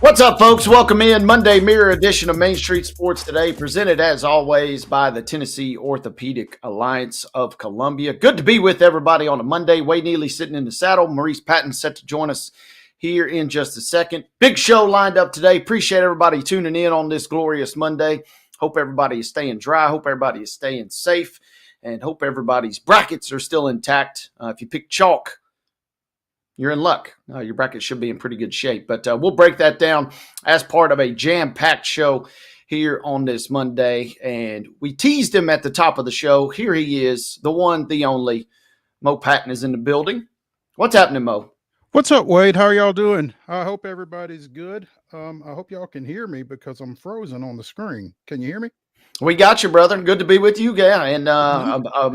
What's up, folks? Welcome in Monday Mirror edition of Main Street Sports Today, presented as always by the Tennessee Orthopedic Alliance of Columbia. Good to be with everybody on a Monday. Wade Neely sitting in the saddle. Maurice Patton set to join us here in just a second. Big show lined up today. Appreciate everybody tuning in on this glorious Monday. Hope everybody is staying dry. Hope everybody is staying safe. And hope everybody's brackets are still intact. If you pick chalk, you're in luck. Your bracket should be in pretty good shape. But we'll break that down as part of a jam-packed show here on this Monday. And we teased him at the top of the show. Here he is, the one, the only. Mo Patton is in the building. What's happening, Mo? What's up, Wade? How are y'all doing? I hope everybody's good. I hope y'all can hear me because I'm frozen on the screen. Can you hear me? We got you, brother. Good to be with you. Yeah, and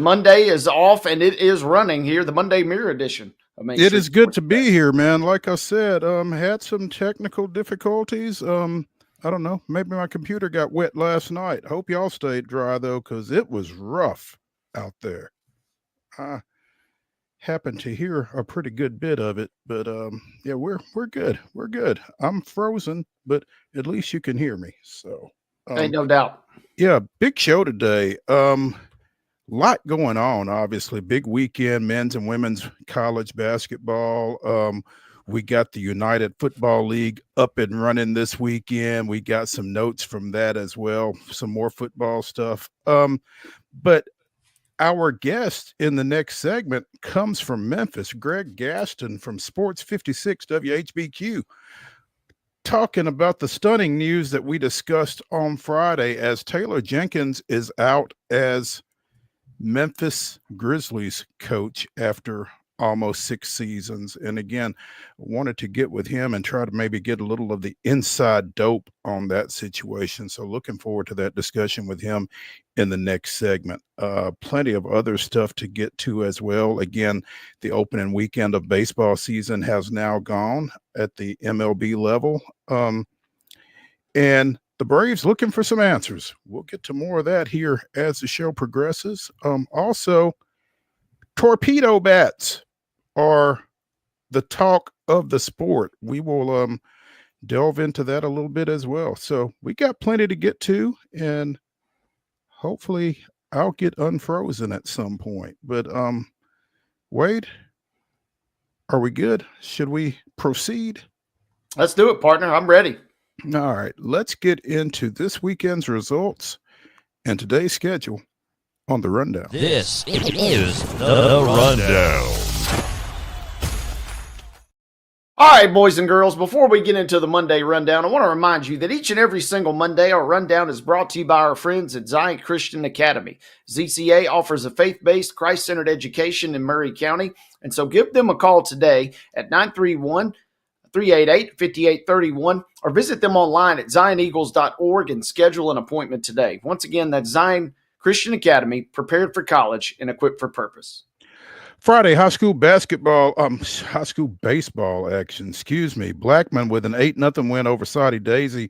Monday is off, and it is running here, the Monday Mirror edition. It is good to be here, man. Like I said, had some technical difficulties. I don't know. Maybe my computer got wet last night. Hope y'all stayed dry, though, because it was rough out there. I happened to hear a pretty good bit of it, but yeah, we're good. We're good. I'm frozen, but at least you can hear me. So ain't no doubt. Yeah, big show today. Lot going on, obviously. Big weekend, men's and women's college basketball. We got the United Football League up and running this weekend. We got some notes from that as well, some more football stuff. But our guest in the next segment comes from Memphis, Greg Gaston from Sports 56 WHBQ, talking about the stunning news that we discussed on Friday as Taylor Jenkins is out as Memphis Grizzlies coach after almost 6 seasons. And again, wanted to get with him and try to maybe get a little of the inside dope on that situation. So looking forward to that discussion with him in the next segment. Plenty of other stuff to get to as well. Again, the opening weekend of baseball season has now gone at the MLB level. And the Braves looking for some answers. We'll get to more of that here as the show progresses. Also, torpedo bats are the talk of the sport. We will delve into that a little bit as well. So we got plenty to get to, and hopefully I'll get unfrozen at some point. But Wade, are we good? Should we proceed? Let's do it, partner. I'm ready. All right, let's get into this weekend's results and today's schedule on the Rundown. This is the Rundown. All right, boys and girls, before we get into the Monday Rundown, I want to remind you that each and every single Monday, our Rundown is brought to you by our friends at Zion Christian Academy. ZCA offers a faith-based, Christ-centered education in Murray County, and so give them a call today at 931-388-5831 or visit them online at zioneagles.org and schedule an appointment today. Once again, that's Zion Christian Academy, prepared for college and equipped for purpose. Friday, high school baseball action, Blackman with an 8-0 win over Saudi Daisy.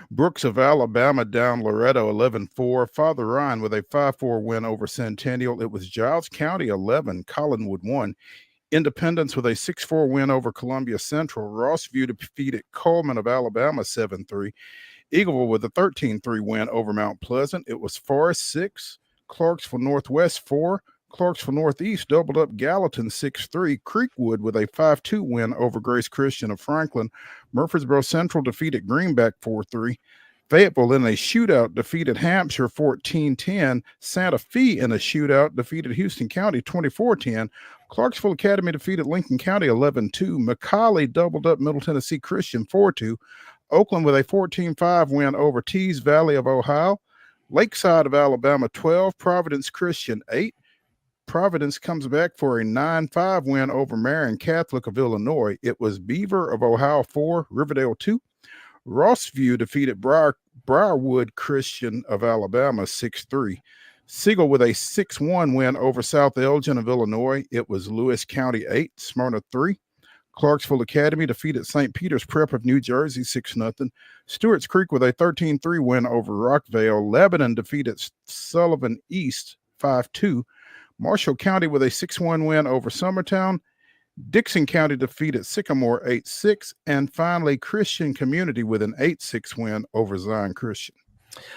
Brooks of Alabama down Loretto 11-4. Father Ryan with a 5-4 win over Centennial. It was Giles County 11, Collinwood 1. Independence with a 6-4 win over Columbia Central. Rossview defeated Coleman of Alabama 7-3. Eagleville with a 13-3 win over Mount Pleasant. It was Forest 6, Clarksville Northwest 4. Clarksville Northeast doubled up Gallatin 6-3. Creekwood with a 5-2 win over Grace Christian of Franklin. Murfreesboro Central defeated Greenback 4-3. Fayetteville in a shootout defeated Hampshire 14-10. Santa Fe in a shootout defeated Houston County 24-10. Clarksville Academy defeated Lincoln County 11-2. McCallie doubled up Middle Tennessee Christian 4-2. Oakland with a 14-5 win over Tees Valley of Ohio. Lakeside of Alabama 12. Providence Christian 8. Providence comes back for a 9-5 win over Marion Catholic of Illinois. It was Beaver of Ohio 4, Riverdale 2. Rossview defeated Briarwood Christian of Alabama 6-3. Siegel with a 6-1 win over South Elgin of Illinois. It was Lewis County 8, Smyrna 3. Clarksville Academy defeated St. Peter's Prep of New Jersey 6-0. Stewart's Creek with a 13-3 win over Rockvale. Lebanon defeated Sullivan East 5-2. Marshall County with a 6-1 win over Summertown. Dixon County defeated Sycamore 8-6. And finally, Christian Community with an 8-6 win over Zion Christian.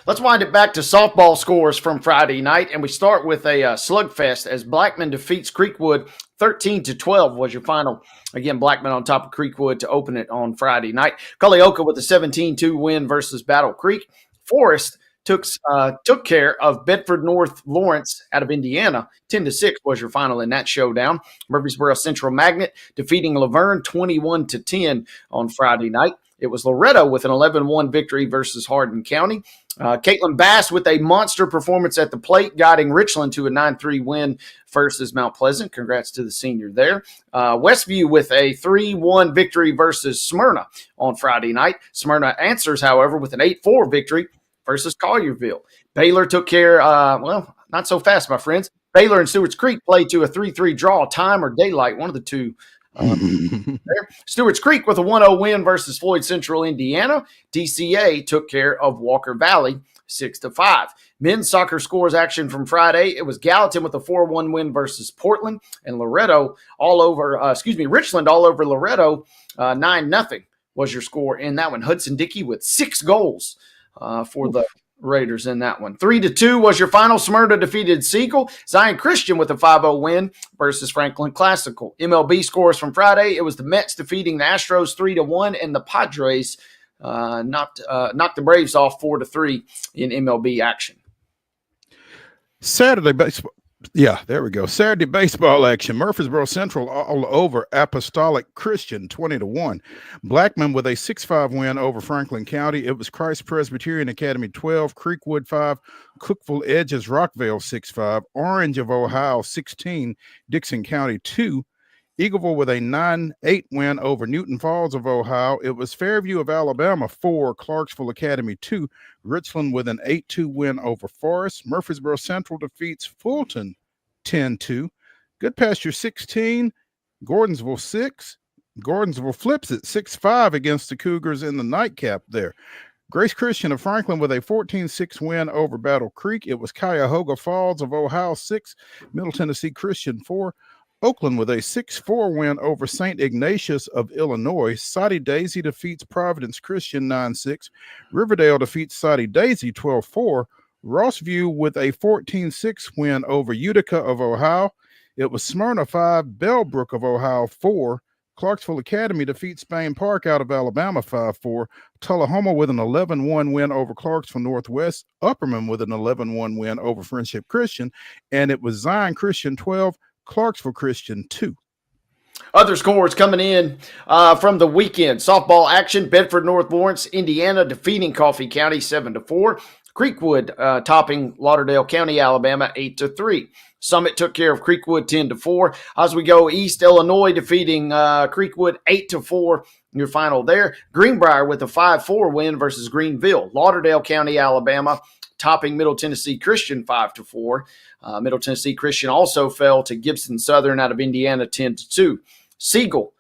Let's wind it back to softball scores from Friday night, and we start with a slugfest as Blackman defeats Creekwood 13-12 was your final. Again, Blackman on top of Creekwood to open it on Friday night. Culleoka with a 17-2 win versus Battle Creek. Forest took care of Bedford North Lawrence out of Indiana. 10-6 was your final in that showdown. Murfreesboro Central Magnet defeating Laverne 21-10 on Friday night. It was Loretto with an 11-1 victory versus Hardin County. Caitlin Bass with a monster performance at the plate, guiding Richland to a 9-3 win versus Mount Pleasant. Congrats to the senior there. Westview with a 3-1 victory versus Smyrna on Friday night. Smyrna answers, however, with an 8-4 victory versus Collierville. Baylor took care, not so fast, my friends. Baylor and Stewart's Creek played to a 3-3 draw, time or daylight, one of the two. There. Stewart's Creek with a 1-0 win versus Floyd Central, Indiana. DCA took care of Walker Valley 6-5. Men's soccer scores action from Friday. It was Gallatin with a 4-1 win versus Portland, and Richland all over Loretto 9-0 was your score in that one. Hudson Dickey with 6 goals for the Raiders in that one. 3-2 was your final. Smyrna defeated Siegel. Zion Christian with a 5-0 win versus Franklin Classical. MLB scores from Friday. It was the Mets defeating the Astros 3-1, and the Padres knocked the Braves off 4-3 in MLB action. Saturday baseball. Yeah, there we go. Saturday baseball action. Murfreesboro Central all over Apostolic Christian 20-1. Blackman with a 6-5 win over Franklin County. It was Christ Presbyterian Academy 12, Creekwood 5, Cookville Edges Rockvale 6-5, Orange of Ohio 16, Dixon County 2. Eagleville with a 9-8 win over Newton Falls of Ohio. It was Fairview of Alabama 4, Clarksville Academy 2. Richland with an 8-2 win over Forest. Murfreesboro Central defeats Fulton 10-2. Goodpasture 16, Gordonsville 6. Gordonsville flips it 6-5 against the Cougars in the nightcap there. Grace Christian of Franklin with a 14-6 win over Battle Creek. It was Cuyahoga Falls of Ohio 6, Middle Tennessee Christian 4. Oakland with a 6-4 win over St. Ignatius of Illinois. Soddy Daisy defeats Providence Christian 9-6. Riverdale defeats Soddy Daisy 12-4. Rossview with a 14-6 win over Utica of Ohio. It was Smyrna 5, Bellbrook of Ohio 4. Clarksville Academy defeats Spain Park out of Alabama 5-4. Tullahoma with an 11-1 win over Clarksville Northwest. Upperman with an 11-1 win over Friendship Christian. And it was Zion Christian 12, Clarksville Christian 2. Other scores coming in from the weekend. Softball action, Bedford North Lawrence, Indiana defeating Coffee County 7-4. Creekwood topping Lauderdale County, Alabama 8-3. Summit took care of Creekwood 10-4. As we go east, Illinois defeating Creekwood 8-4. Your final there. Greenbrier with a 5-4 win versus Greenville. Lauderdale County, Alabama topping Middle Tennessee Christian 5-4. Middle Tennessee Christian also fell to Gibson Southern out of Indiana 10-2. Siegel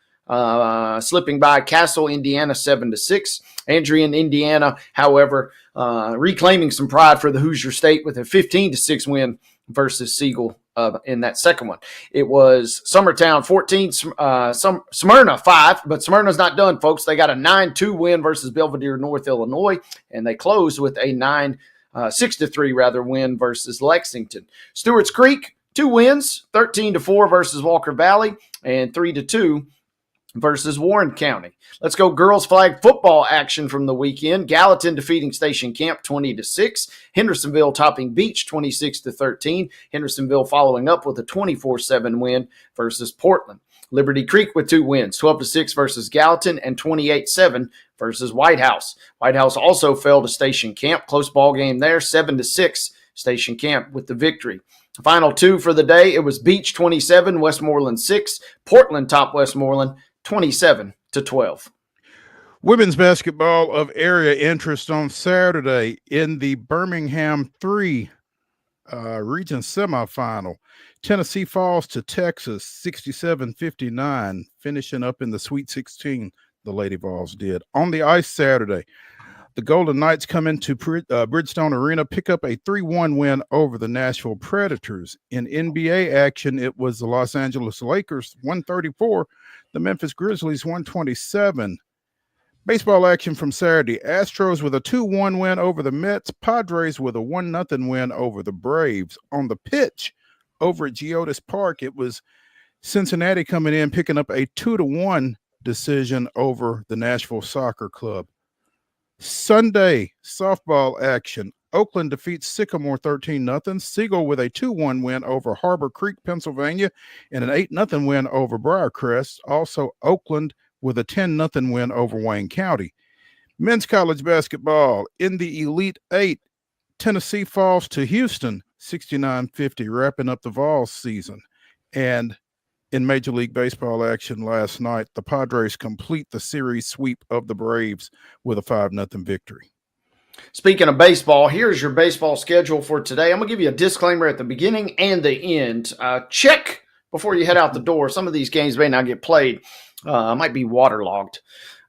slipping by Castle, Indiana 7-6. Andrian, Indiana, however, reclaiming some pride for the Hoosier State with a 15-6 win versus Siegel in that second one. It was Summertown 14, Smyrna 5, but Smyrna's not done, folks. They got a 9-2 win versus Belvedere North, Illinois, and they closed with a 6-3 win versus Lexington. Stewart's Creek, 2 wins, 13-4 versus Walker Valley, and 3-2 versus Warren County. Let's go girls flag football action from the weekend. Gallatin defeating Station Camp 20-6. Hendersonville topping Beach 26-13. Hendersonville following up with a 24-7 win versus Portland. Liberty Creek with 2 wins, 12-6 versus Gallatin and 28-7 versus White House. White House also fell to Station Camp. Close ball game there, 7-6. Station Camp with the victory. Final 2 for the day. It was Beach 27, Westmoreland 6. Portland topped Westmoreland 27-12. Women's basketball of area interest on Saturday in the Birmingham 3 region semifinal. Tennessee falls to Texas 67-59, finishing up in the Sweet 16, the Lady Vols did. On the ice Saturday, The Golden Knights come into Bridgestone Arena, pick up a 3-1 win over the Nashville Predators. In NBA action, it was the Los Angeles Lakers 134, the Memphis Grizzlies 127. Baseball action from Saturday, Astros with a 2-1 win over the Mets, Padres with a 1-0 win over the Braves. On the pitch over at Geodis Park, it was Cincinnati coming in, picking up a 2-1 decision over the Nashville Soccer Club. Sunday softball action. Oakland defeats Sycamore 13-0. Siegel with a 2-1 win over Harbor Creek, Pennsylvania, and an 8-0 win over Briarcrest. Also, Oakland with a 10-0 win over Wayne County. Men's college basketball in the Elite Eight. Tennessee falls to Houston 69-50, wrapping up the Vols season. And in Major League Baseball action last night, the Padres complete the series sweep of the Braves with a 5-0 victory. Speaking of baseball, here's your baseball schedule for today. I'm going to give you a disclaimer at the beginning and the end. Check before you head out the door. Some of these games may not get played. Might be waterlogged,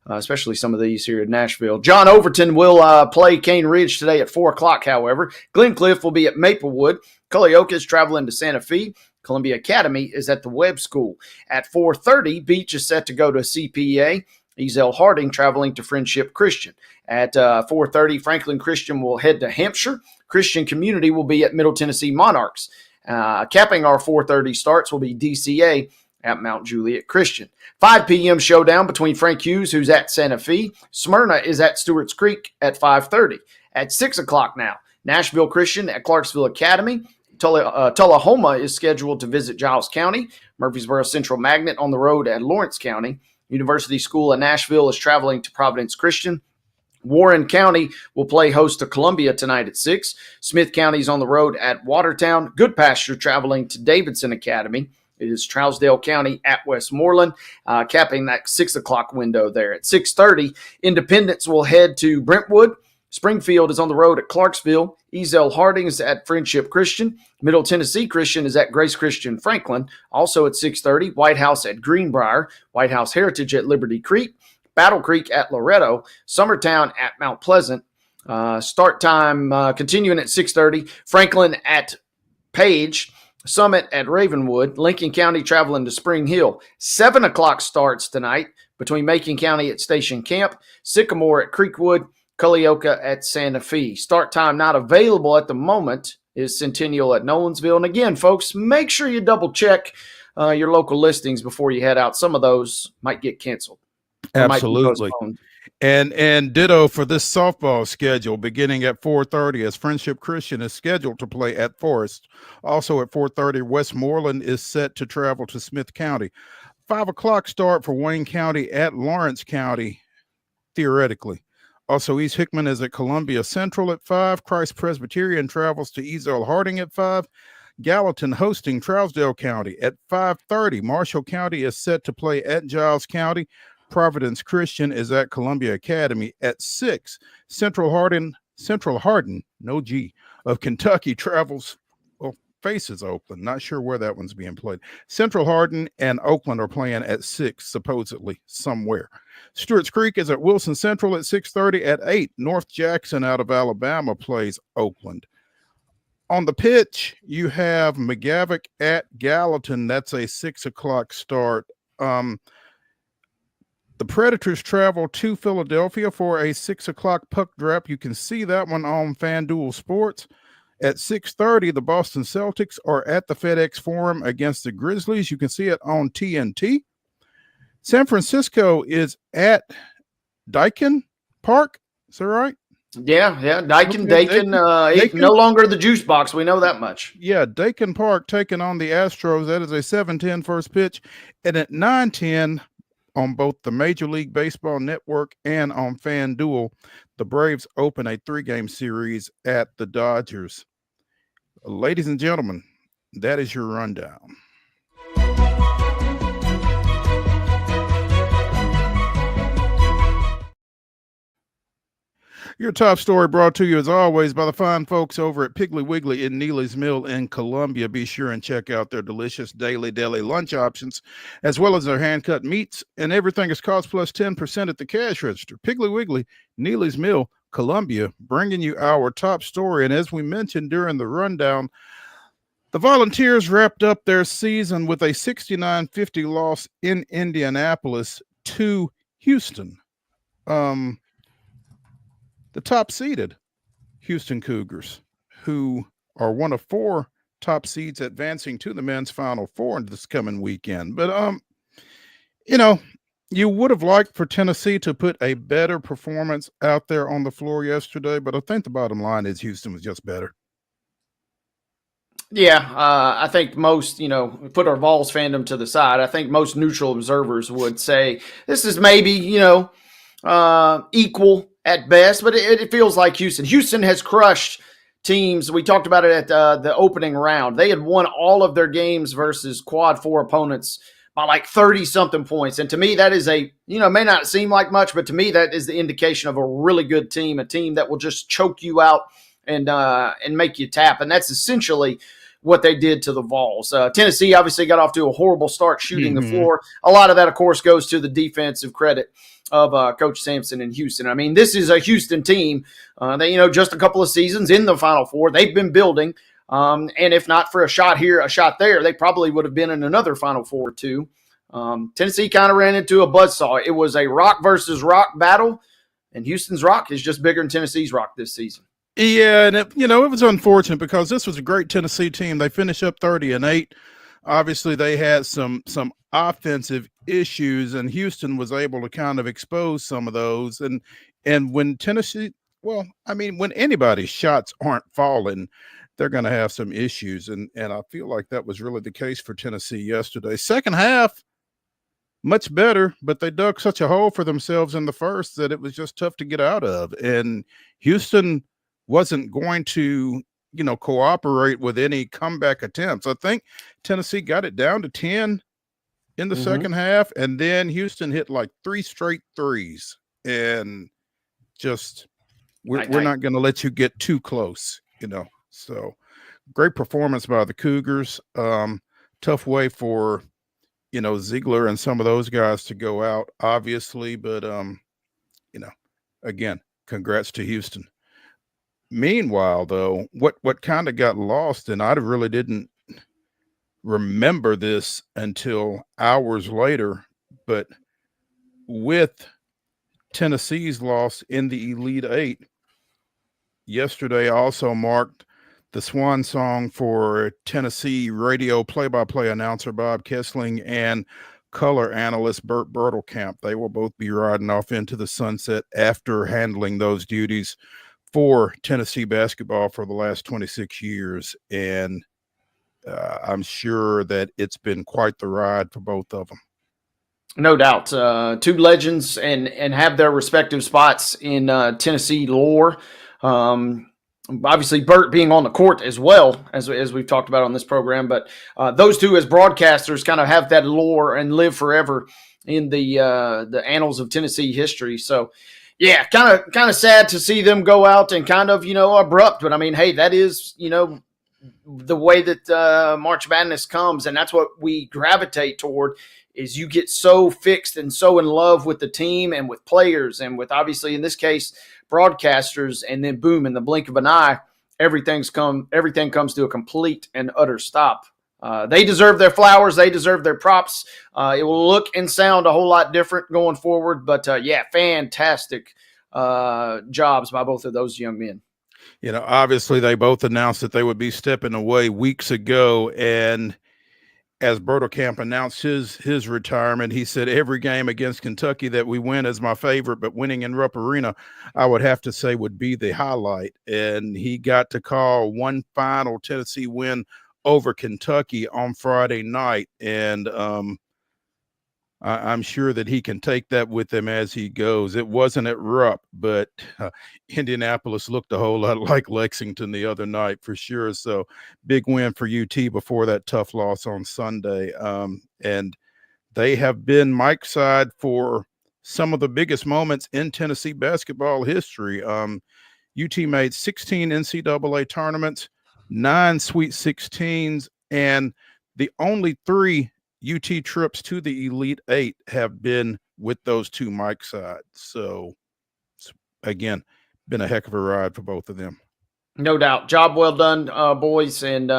especially some of these here in Nashville. John Overton will play Cane Ridge today at 4 o'clock, however. Glencliff will be at Maplewood. Culleoka is traveling to Santa Fe. Columbia Academy is at the Webb School. At 4:30, Beach is set to go to CPA. Ezel Harding traveling to Friendship Christian. At 4:30, Franklin Christian will head to Hampshire. Christian Community will be at Middle Tennessee Monarchs. Capping our 4:30 starts will be DCA at Mount Juliet Christian. 5 p.m. showdown between Frank Hughes, who's at Santa Fe. Smyrna is at Stewart's Creek at 5:30. At 6 o'clock now, Nashville Christian at Clarksville Academy. Tullahoma is scheduled to visit Giles County. Murfreesboro Central Magnet on the road at Lawrence County. University School of Nashville is traveling to Providence Christian. Warren County will play host to Columbia tonight at 6. Smith County is on the road at Watertown. Good Pasture traveling to Davidson Academy. It is Trousdale County at Westmoreland, capping that 6 o'clock window there. At 6:30, Independence will head to Brentwood. Springfield is on the road at Clarksville. Ezel Harding is at Friendship Christian. Middle Tennessee Christian is at Grace Christian Franklin. Also at 6:30, White House at Greenbrier. White House Heritage at Liberty Creek. Battle Creek at Loretto. Summertown at Mount Pleasant. Start time continuing at 6:30. Franklin at Page. Summit at Ravenwood. Lincoln County traveling to Spring Hill. 7 o'clock starts tonight between Macon County at Station Camp. Sycamore at Creekwood. Culleoka at Santa Fe. Start time not available at the moment is Centennial at Nolensville. And again, folks, make sure you double check your local listings before you head out. Some of those might get canceled. Absolutely. And ditto for this softball schedule beginning at 4:30 as Friendship Christian is scheduled to play at Forest. Also at 4:30, Westmoreland is set to travel to Smith County. 5 o'clock start for Wayne County at Lawrence County, theoretically. Also, East Hickman is at Columbia Central at 5. Christ Presbyterian travels to Ezel Harding at 5. Gallatin hosting Trousdale County at 5:30. Marshall County is set to play at Giles County. Providence Christian is at Columbia Academy at 6. Central Hardin, no G, of Kentucky faces Oakland. Not sure where that one's being played. Central Hardin and Oakland are playing at 6, supposedly somewhere. Stewart's Creek is at Wilson Central at 6:30. At 8, North Jackson out of Alabama plays Oakland. On the pitch, you have McGavock at Gallatin. That's a 6 o'clock start. The Predators travel to Philadelphia for a 6 o'clock puck drop. You can see that one on FanDuel Sports. At 6:30, the Boston Celtics are at the FedEx Forum against the Grizzlies. You can see it on TNT. San Francisco is at Daikin Park. Is that right? Yeah. Dakin. No longer the juice box. We know that much. Yeah, Dakin Park taking on the Astros. That is a 7:10 first pitch. And at 9:10 on both the Major League Baseball Network and on FanDuel, the Braves open a 3-game series at the Dodgers. Ladies and gentlemen, that is your rundown. Your top story brought to you, as always, by the fine folks over at Piggly Wiggly in Neely's Mill in Columbia. Be sure and check out their delicious daily deli lunch options, as well as their hand-cut meats, and everything is cost plus 10% at the cash register. Piggly Wiggly, Neely's Mill, Columbia, bringing you our top story. And as we mentioned during the rundown, the Volunteers wrapped up their season with a 69-50 loss in Indianapolis to Houston. The top seeded Houston Cougars, who are one of 4 top seeds advancing to the men's Final Four this coming weekend. But, you would have liked for Tennessee to put a better performance out there on the floor yesterday, but I think the bottom line is Houston was just better. Yeah, I think most, put our Vols fandom to the side. I think most neutral observers would say this is maybe, equal at best, but it feels like Houston. Houston has crushed teams. We talked about it at the opening round. They had won all of their games versus quad 4 opponents by like 30-something points. And to me, that is may not seem like much, but to me, that is the indication of a really good team, a team that will just choke you out and make you tap. And that's essentially what they did to the Vols. Tennessee obviously got off to a horrible start shooting the floor. A lot of that, of course, goes to the defensive credit of Coach Sampson in Houston. I mean, this is a Houston team that, just a couple of seasons in the Final Four, they've been building. And if not for a shot here, a shot there, they probably would have been in another Final Four too. Tennessee kind of ran into a buzzsaw. It was a rock versus rock battle, and Houston's rock is just bigger than Tennessee's rock this season. Yeah, and it was unfortunate because this was a great Tennessee team. They finished up 30-8. Obviously, they had some offensive issues, and Houston was able to kind of expose some of those. And when Tennessee, when anybody's shots aren't falling, they're going to have some issues. And I feel like that was really the case for Tennessee yesterday. Second half, much better, but they dug such a hole for themselves in the first that it was just tough to get out of. And Houston wasn't going to, cooperate with any comeback attempts. I think Tennessee got it down to 10 in the second half, and then Houston hit like 3 straight threes. And just, we're not going to let you get too close, So great performance by the Cougars. Tough way for, Ziegler and some of those guys to go out, obviously. But, again, congrats to Houston. Meanwhile, though, what kind of got lost, and I really didn't remember this until hours later, but with Tennessee's loss in the Elite Eight, yesterday also marked the swan song for Tennessee radio play-by-play announcer Bob Kessling and color analyst Bert Bertelkamp. They will both be riding off into the sunset after handling those duties for Tennessee basketball for the last 26 years. And I'm sure that it's been quite the ride for both of them. No doubt. 2 legends and have their respective spots in Tennessee lore. Obviously, Bert being on the court as well, as we've talked about on this program. But those two as broadcasters kind of have that lore and live forever in the annals of Tennessee history. So, yeah, kind of sad to see them go out and kind of, abrupt. But, I mean, hey, that is, the way that March Madness comes, and that's what we gravitate toward, is you get so fixed and so in love with the team and with players and with, obviously, in this case, broadcasters, and then boom, in the blink of an eye, everything comes to a complete and utter stop. They deserve their flowers. They deserve their props. It will look and sound a whole lot different going forward, but fantastic jobs by both of those young men. Obviously they both announced that they would be stepping away weeks ago, and as Bertelkamp announced his retirement, he said every game against Kentucky that we win is my favorite, but winning in Rupp Arena, I would have to say, would be the highlight. And he got to call one final Tennessee win over Kentucky on Friday night. And I'm sure that he can take that with him as he goes. It wasn't at Rupp, but Indianapolis looked a whole lot like Lexington the other night for sure. So big win for UT before that tough loss on Sunday. And they have been Mike's side for some of the biggest moments in Tennessee basketball history. UT made 16 NCAA tournaments, 9 Sweet 16s, and the only 3 UT trips to the Elite Eight have been with those 2 Mike sides. So again, been a heck of a ride for both of them. No doubt. Job well done, boys. And,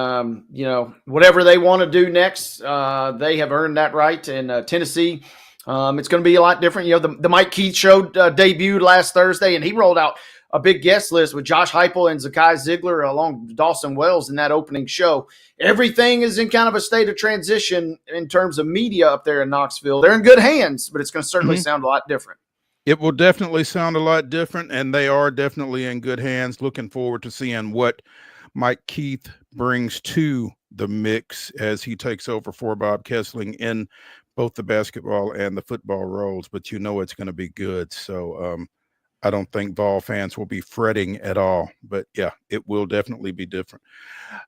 whatever they want to do next, they have earned that right. And Tennessee, it's going to be a lot different. The Mike Keith show debuted last Thursday, and he rolled out a big guest list with Josh Heupel and Zakai Ziegler along with Dawson Wells in that opening show. Everything is in kind of a state of transition in terms of media up there in Knoxville. They're in good hands, but it's going to certainly sound a lot different. It will definitely sound a lot different, and they are definitely in good hands. Looking forward to seeing what Mike Keith brings to the mix as he takes over for Bob Kessling in both the basketball and the football roles. But it's going to be good. So I don't think Vol fans will be fretting at all. But, yeah, it will definitely be different.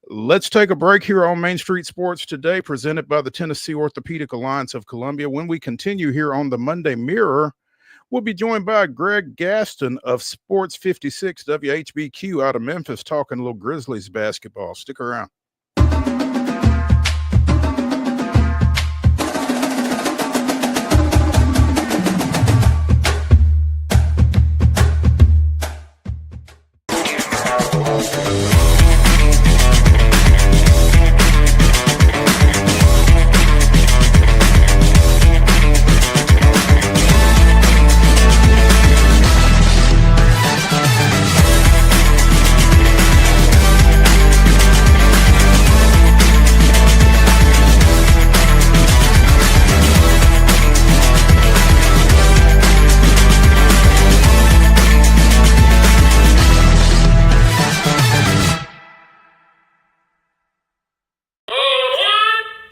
Let's take a break here on Main Street Sports today, presented by the Tennessee Orthopedic Alliance of Columbia. When we continue here on the Monday Mirror, we'll be joined by Greg Gaston of Sports 56 WHBQ out of Memphis, talking a little Grizzlies basketball. Stick around.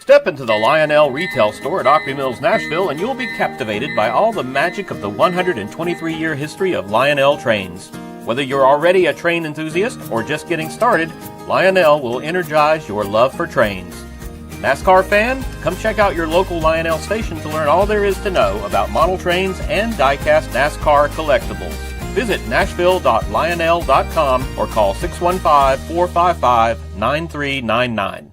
Step into the Lionel retail store at Opry Mills, Nashville, and you'll be captivated by all the magic of the 123-year history of Lionel trains. Whether you're already a train enthusiast or just getting started, Lionel will energize your love for trains. NASCAR fan? Come check out your local Lionel station to learn all there is to know about model trains and die-cast NASCAR collectibles. Visit nashville.lionel.com or call 615-455-9399.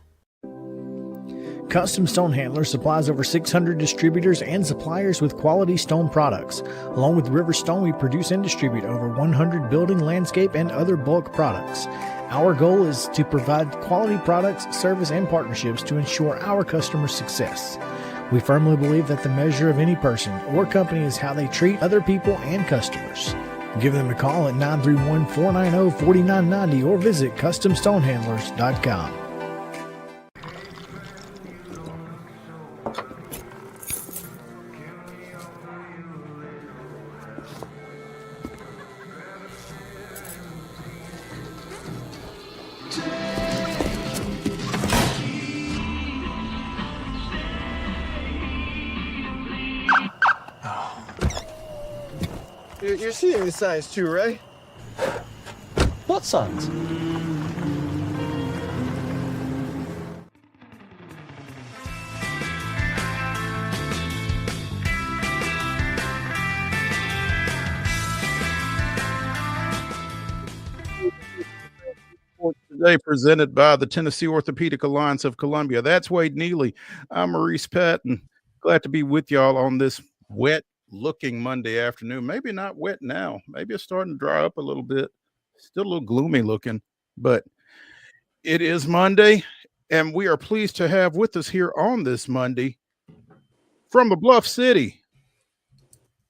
Custom Stone Handler supplies over 600 distributors and suppliers with quality stone products. Along with River Stone, we produce and distribute over 100 building, landscape, and other bulk products. Our goal is to provide quality products, service, and partnerships to ensure our customers' success. We firmly believe that the measure of any person or company is how they treat other people and customers. Give them a call at 931-490-4990 or visit CustomStonehandlers.com. You're seeing the signs too, right? What signs? Today, presented by the Tennessee Orthopedic Alliance of Columbia. That's Wade Neely. I'm Maurice Patton. Glad to be with y'all on this wet-looking Monday afternoon. Maybe not wet now. Maybe it's starting to dry up a little bit. Still a little gloomy looking, but it is Monday, and we are pleased to have with us here on this Monday from the Bluff City,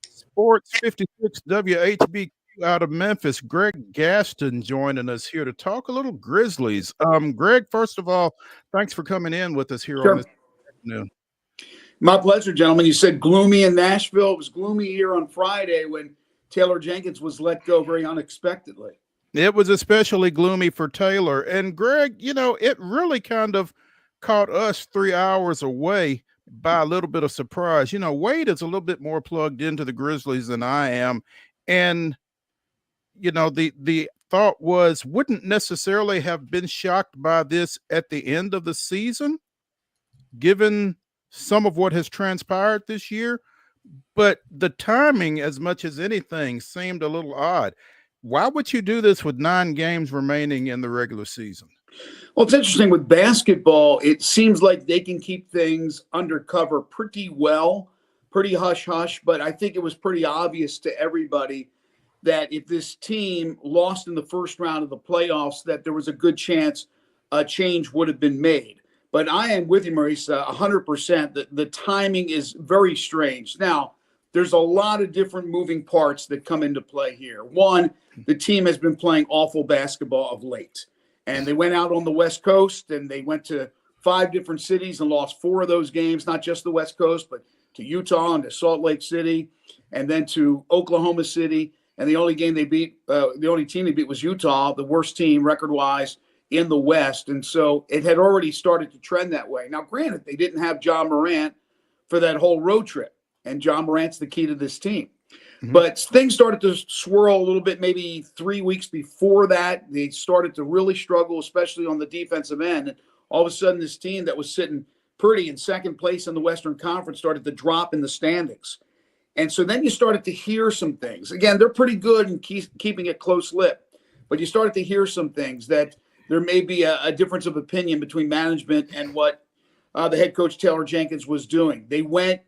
Sports 56 WHBQ out of Memphis, Greg Gaston joining us here to talk a little Grizzlies. Greg, first of all, thanks for coming in with us here on this afternoon. My pleasure, gentlemen. You said gloomy in Nashville. It was gloomy here on Friday when Taylor Jenkins was let go very unexpectedly. It was especially gloomy for Taylor. And Greg, it really kind of caught us 3 hours away by a little bit of surprise. Wade is a little bit more plugged into the Grizzlies than I am. And the thought was, wouldn't necessarily have been shocked by this at the end of the season, given some of what has transpired this year. But the timing, as much as anything, seemed a little odd. Why would you do this with 9 games remaining in the regular season? Well, it's interesting with basketball. It seems like they can keep things undercover pretty well, pretty hush-hush. But I think it was pretty obvious to everybody that if this team lost in the first round of the playoffs, that there was a good chance a change would have been made. But I am with you, Marisa, 100%. The timing is very strange. Now, there's a lot of different moving parts that come into play here. One, the team has been playing awful basketball of late. And they went out on the West Coast and they went to 5 different cities and lost 4 of those games, not just the West Coast, but to Utah and to Salt Lake City and then to Oklahoma City. And the only team they beat was Utah, the worst team record-wise in the West. And so it had already started to trend that way. Now, granted, they didn't have John Morant for that whole road trip. And John Morant's the key to this team. Mm-hmm. But things started to swirl a little bit, maybe 3 weeks before that. They started to really struggle, especially on the defensive end. And all of a sudden, this team that was sitting pretty in second place in the Western Conference started to drop in the standings. And so then you started to hear some things. Again, they're pretty good in keeping it close-lipped. But you started to hear some things that there may be a difference of opinion between management and what the head coach Taylor Jenkins was doing. They went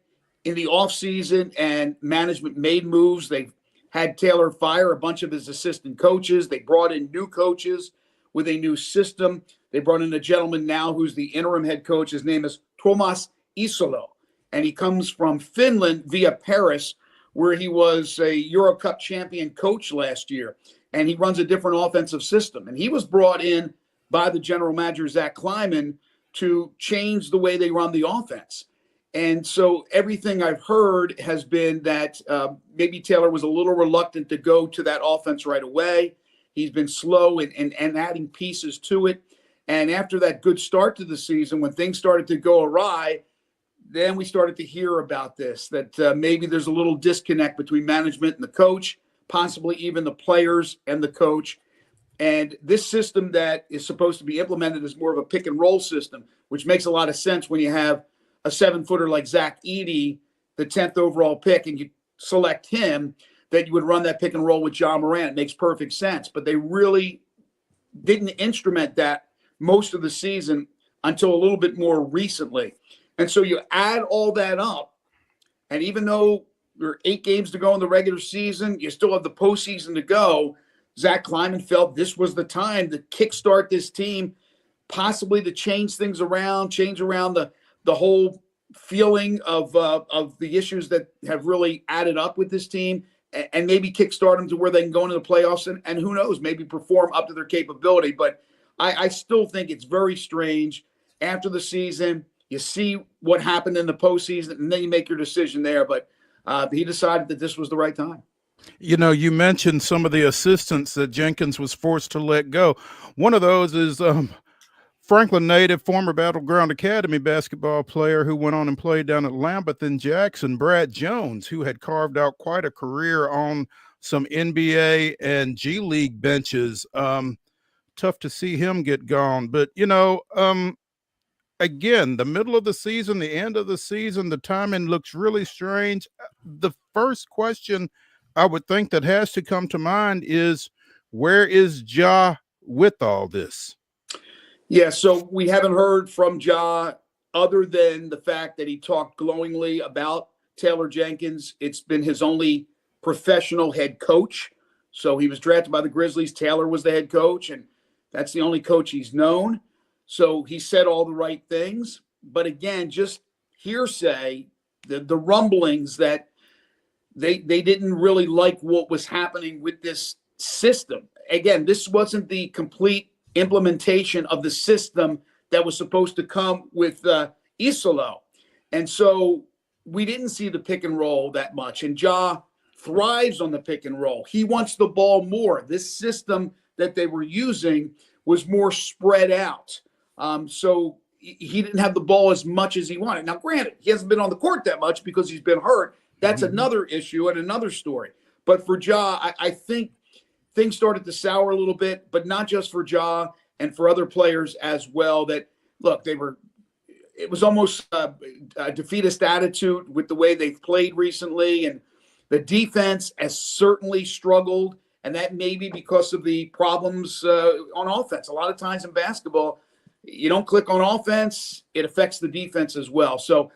in the offseason and management made moves. They had Taylor fire a bunch of his assistant coaches. They brought in new coaches with a new system. They brought in a gentleman now who's the interim head coach. His name is Tuomas Isolo, and he comes from Finland via Paris, where he was a Euro Cup champion coach last year, and he runs a different offensive system. And he was brought in by the general manager, Zach Kleiman, to change the way they run the offense. And so everything I've heard has been that maybe Taylor was a little reluctant to go to that offense right away. He's been slow and adding pieces to it. And after that good start to the season, when things started to go awry, then we started to hear about this, that maybe there's a little disconnect between management and the coach, possibly even the players and the coach. And this system that is supposed to be implemented is more of a pick and roll system, which makes a lot of sense when you have a 7-footer like Zach Edey, the 10th overall pick, and you select him, that you would run that pick and roll with John Morant. It makes perfect sense. But they really didn't instrument that most of the season until a little bit more recently. And so you add all that up, and even though there are 8 games to go in the regular season, you still have the postseason to go. Zach Kleiman felt this was the time to kickstart this team, possibly to change things around, change around the whole feeling of the issues that have really added up with this team, and maybe kickstart them to where they can go into the playoffs and who knows, maybe perform up to their capability. But I still think it's very strange. After the season, you see what happened in the postseason, and then you make your decision there. But he decided that this was the right time. You know, you mentioned some of the assistants that Jenkins was forced to let go. One of those is Franklin native, former Battleground Academy basketball player who went on and played down at Lambeth and Jackson, Brad Jones, who had carved out quite a career on some NBA and G League benches. Tough to see him get gone. But, you know, again, the middle of the season, the end of the season, the timing looks really strange. The first question I would think that has to come to mind is, where is Ja with all this? Yeah, so we haven't heard from Ja other than the fact that he talked glowingly about Taylor Jenkins. It's been his only professional head coach. So he was drafted by the Grizzlies. Taylor was the head coach, and that's the only coach he's known. So he said all the right things. But again, just hearsay, the rumblings that they didn't really like what was happening with this system. Again, this wasn't the complete implementation of the system that was supposed to come with Isolo. And so we didn't see the pick and roll that much. And Ja thrives on the pick and roll. He wants the ball more. This system that they were using was more spread out. So he didn't have the ball as much as he wanted. Now, granted, he hasn't been on the court that much because he's been hurt. That's another issue and another story. But for Ja, I think things started to sour a little bit, but not just for Ja and for other players as well. That, look, it was almost a defeatist attitude with the way they've played recently. And the defense has certainly struggled. And that may be because of the problems on offense. A lot of times in basketball, you don't click on offense, it affects the defense as well. So,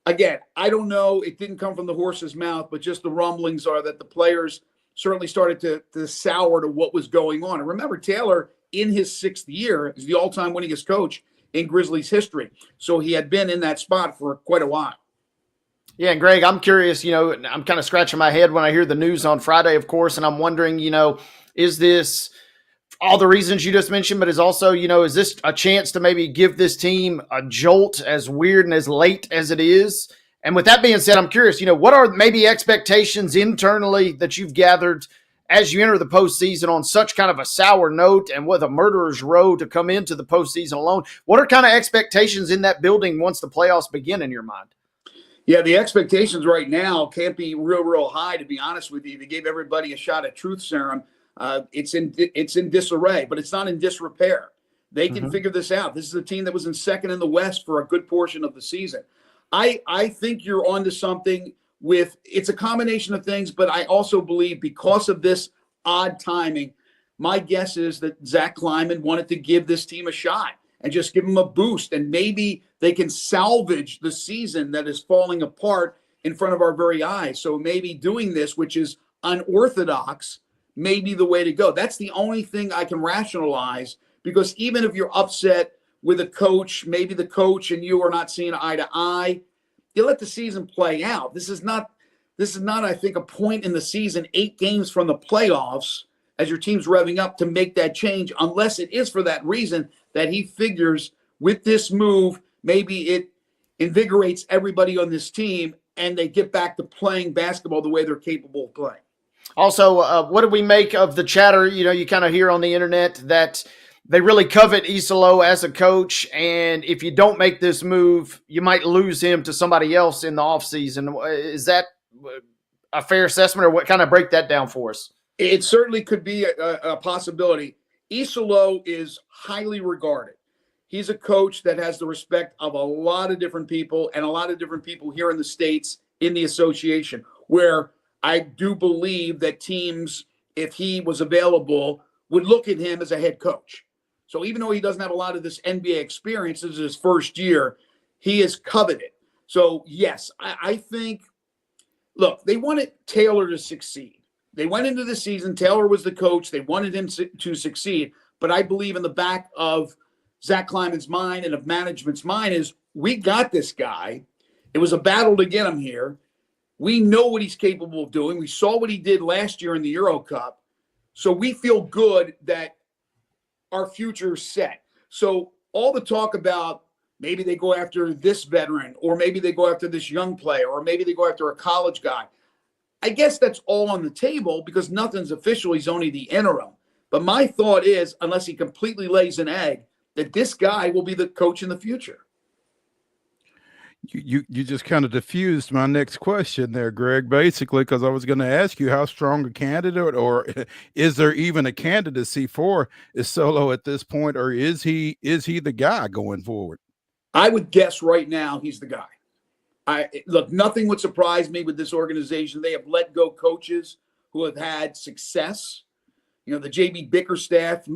again, I don't know. It didn't come from the horse's mouth, but just the rumblings are that the players certainly started to sour to what was going on. And remember, Taylor, in his 6th year, is the all-time winningest coach in Grizzlies history. So he had been in that spot for quite a while. Yeah, and Greg, I'm curious, I'm kind of scratching my head when I hear the news on Friday, of course, and I'm wondering, is this all the reasons you just mentioned, but is also, is this a chance to maybe give this team a jolt, as weird and as late as it is? And with that being said, I'm curious, what are maybe expectations internally that you've gathered as you enter the postseason on such kind of a sour note and with a murderer's row to come into the postseason alone? What are kind of expectations in that building once the playoffs begin in your mind? Yeah, the expectations right now can't be real high, to be honest with you. They gave everybody a shot at truth serum. It's in disarray, but it's not in disrepair. They can figure this out. This is a team that was in second in the West for a good portion of the season. I think you're onto something with – it's a combination of things, but I also believe because of this odd timing, my guess is that Zach Kleiman wanted to give this team a shot and just give them a boost, and maybe they can salvage the season that is falling apart in front of our very eyes. So maybe doing this, which is unorthodox, may be the way to go. That's the only thing I can rationalize, because even if you're upset with a coach, maybe the coach and you are not seeing eye to eye, you let the season play out. This is not, I think, a point in the season, 8 games from the playoffs, as your team's revving up to make that change, unless it is for that reason that he figures with this move, maybe it invigorates everybody on this team and they get back to playing basketball the way they're capable of playing. Also, what do we make of the chatter? You kind of hear on the internet that they really covet Isolo as a coach, and if you don't make this move, you might lose him to somebody else in the offseason. Is that a fair assessment, or what? Kind of break that down for us? It certainly could be a possibility. Isolo is highly regarded. He's a coach that has the respect of a lot of different people, and a lot of different people here in the States in the association, where I do believe that teams, if he was available, would look at him as a head coach. So even though he doesn't have a lot of this NBA experience, this is his first year, he is coveted. So yes, I think, look, they wanted Taylor to succeed. They went into the season, Taylor was the coach, they wanted him to succeed, but I believe in the back of Zach Kleiman's mind and of management's mind is, we got this guy. It was a battle to get him here. We know what he's capable of doing. We saw what he did last year in the Euro Cup. So we feel good that our future is set. So all the talk about maybe they go after this veteran, or maybe they go after this young player, or maybe they go after a college guy, I guess that's all on the table because nothing's official. He's only the interim. But my thought is, unless he completely lays an egg, that this guy will be the coach in the future. You just kind of diffused my next question there, Greg, basically, because I was going to ask you how strong a candidate, or is there even a candidacy for Isolo at this point, or is he the guy going forward? I would guess right now he's the guy. Look, nothing would surprise me with this organization. They have let go coaches who have had success. The J.B. Bickerstaff,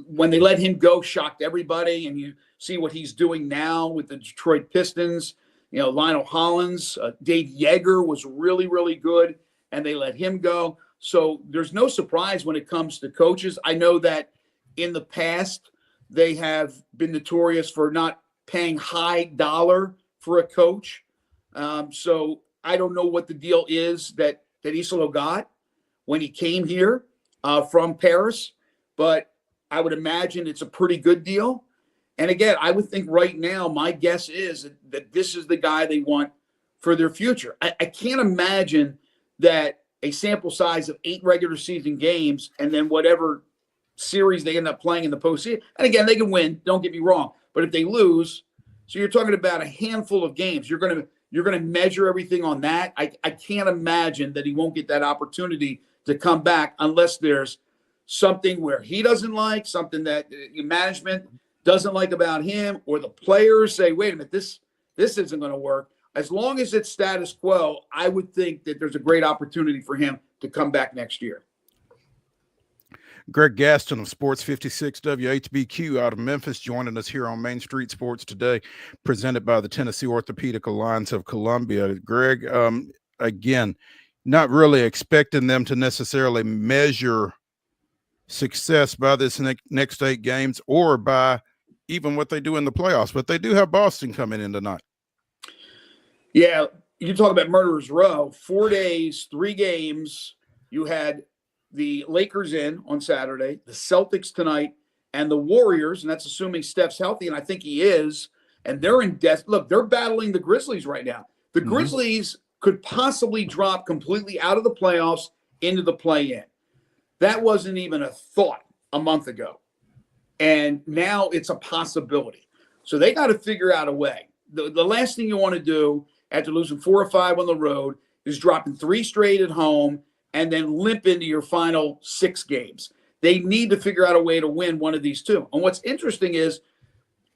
when they let him go, shocked everybody. And you see what he's doing now with the Detroit Pistons. Lionel Hollins, Dave Yeager was really, really good, and they let him go. So there's no surprise when it comes to coaches. I know that in the past, they have been notorious for not paying high dollar for a coach. So I don't know what the deal is that Isolo got when he came here from Paris, but I would imagine it's a pretty good deal. And again, I would think right now, my guess is that this is the guy they want for their future. I can't imagine that a sample size of 8 regular season games and then whatever series they end up playing in the postseason. And again, they can win, don't get me wrong. But if they lose, so you're talking about a handful of games, you're going to measure everything on that. I can't imagine that he won't get that opportunity to come back unless there's something where he doesn't like, something that management doesn't like about him, or the players say, wait a minute, this isn't going to work. As long as it's status quo, I would think that there's a great opportunity for him to come back next year. Greg Gaston of Sports 56 WHBQ out of Memphis, joining us here on Main Street Sports today, presented by the Tennessee Orthopedic Alliance of Columbia. Greg, again, not really expecting them to necessarily measure success by this next 8 games or by even what they do in the playoffs. But they do have Boston coming in tonight. Yeah, you talk about murderer's row. 4 days, 3 games. You had the Lakers in on Saturday, the Celtics tonight, and the Warriors, and that's assuming Steph's healthy, and I think he is, and they're in death. Look, they're battling the Grizzlies right now. The Grizzlies could possibly drop completely out of the playoffs into the play-in. That wasn't even a thought a month ago, and now it's a possibility. So they got to figure out a way. The last thing you want to do after losing 4 or 5 on the road is dropping 3 straight at home and then limp into your final 6 games. They need to figure out a way to win one of these 2. And what's interesting is,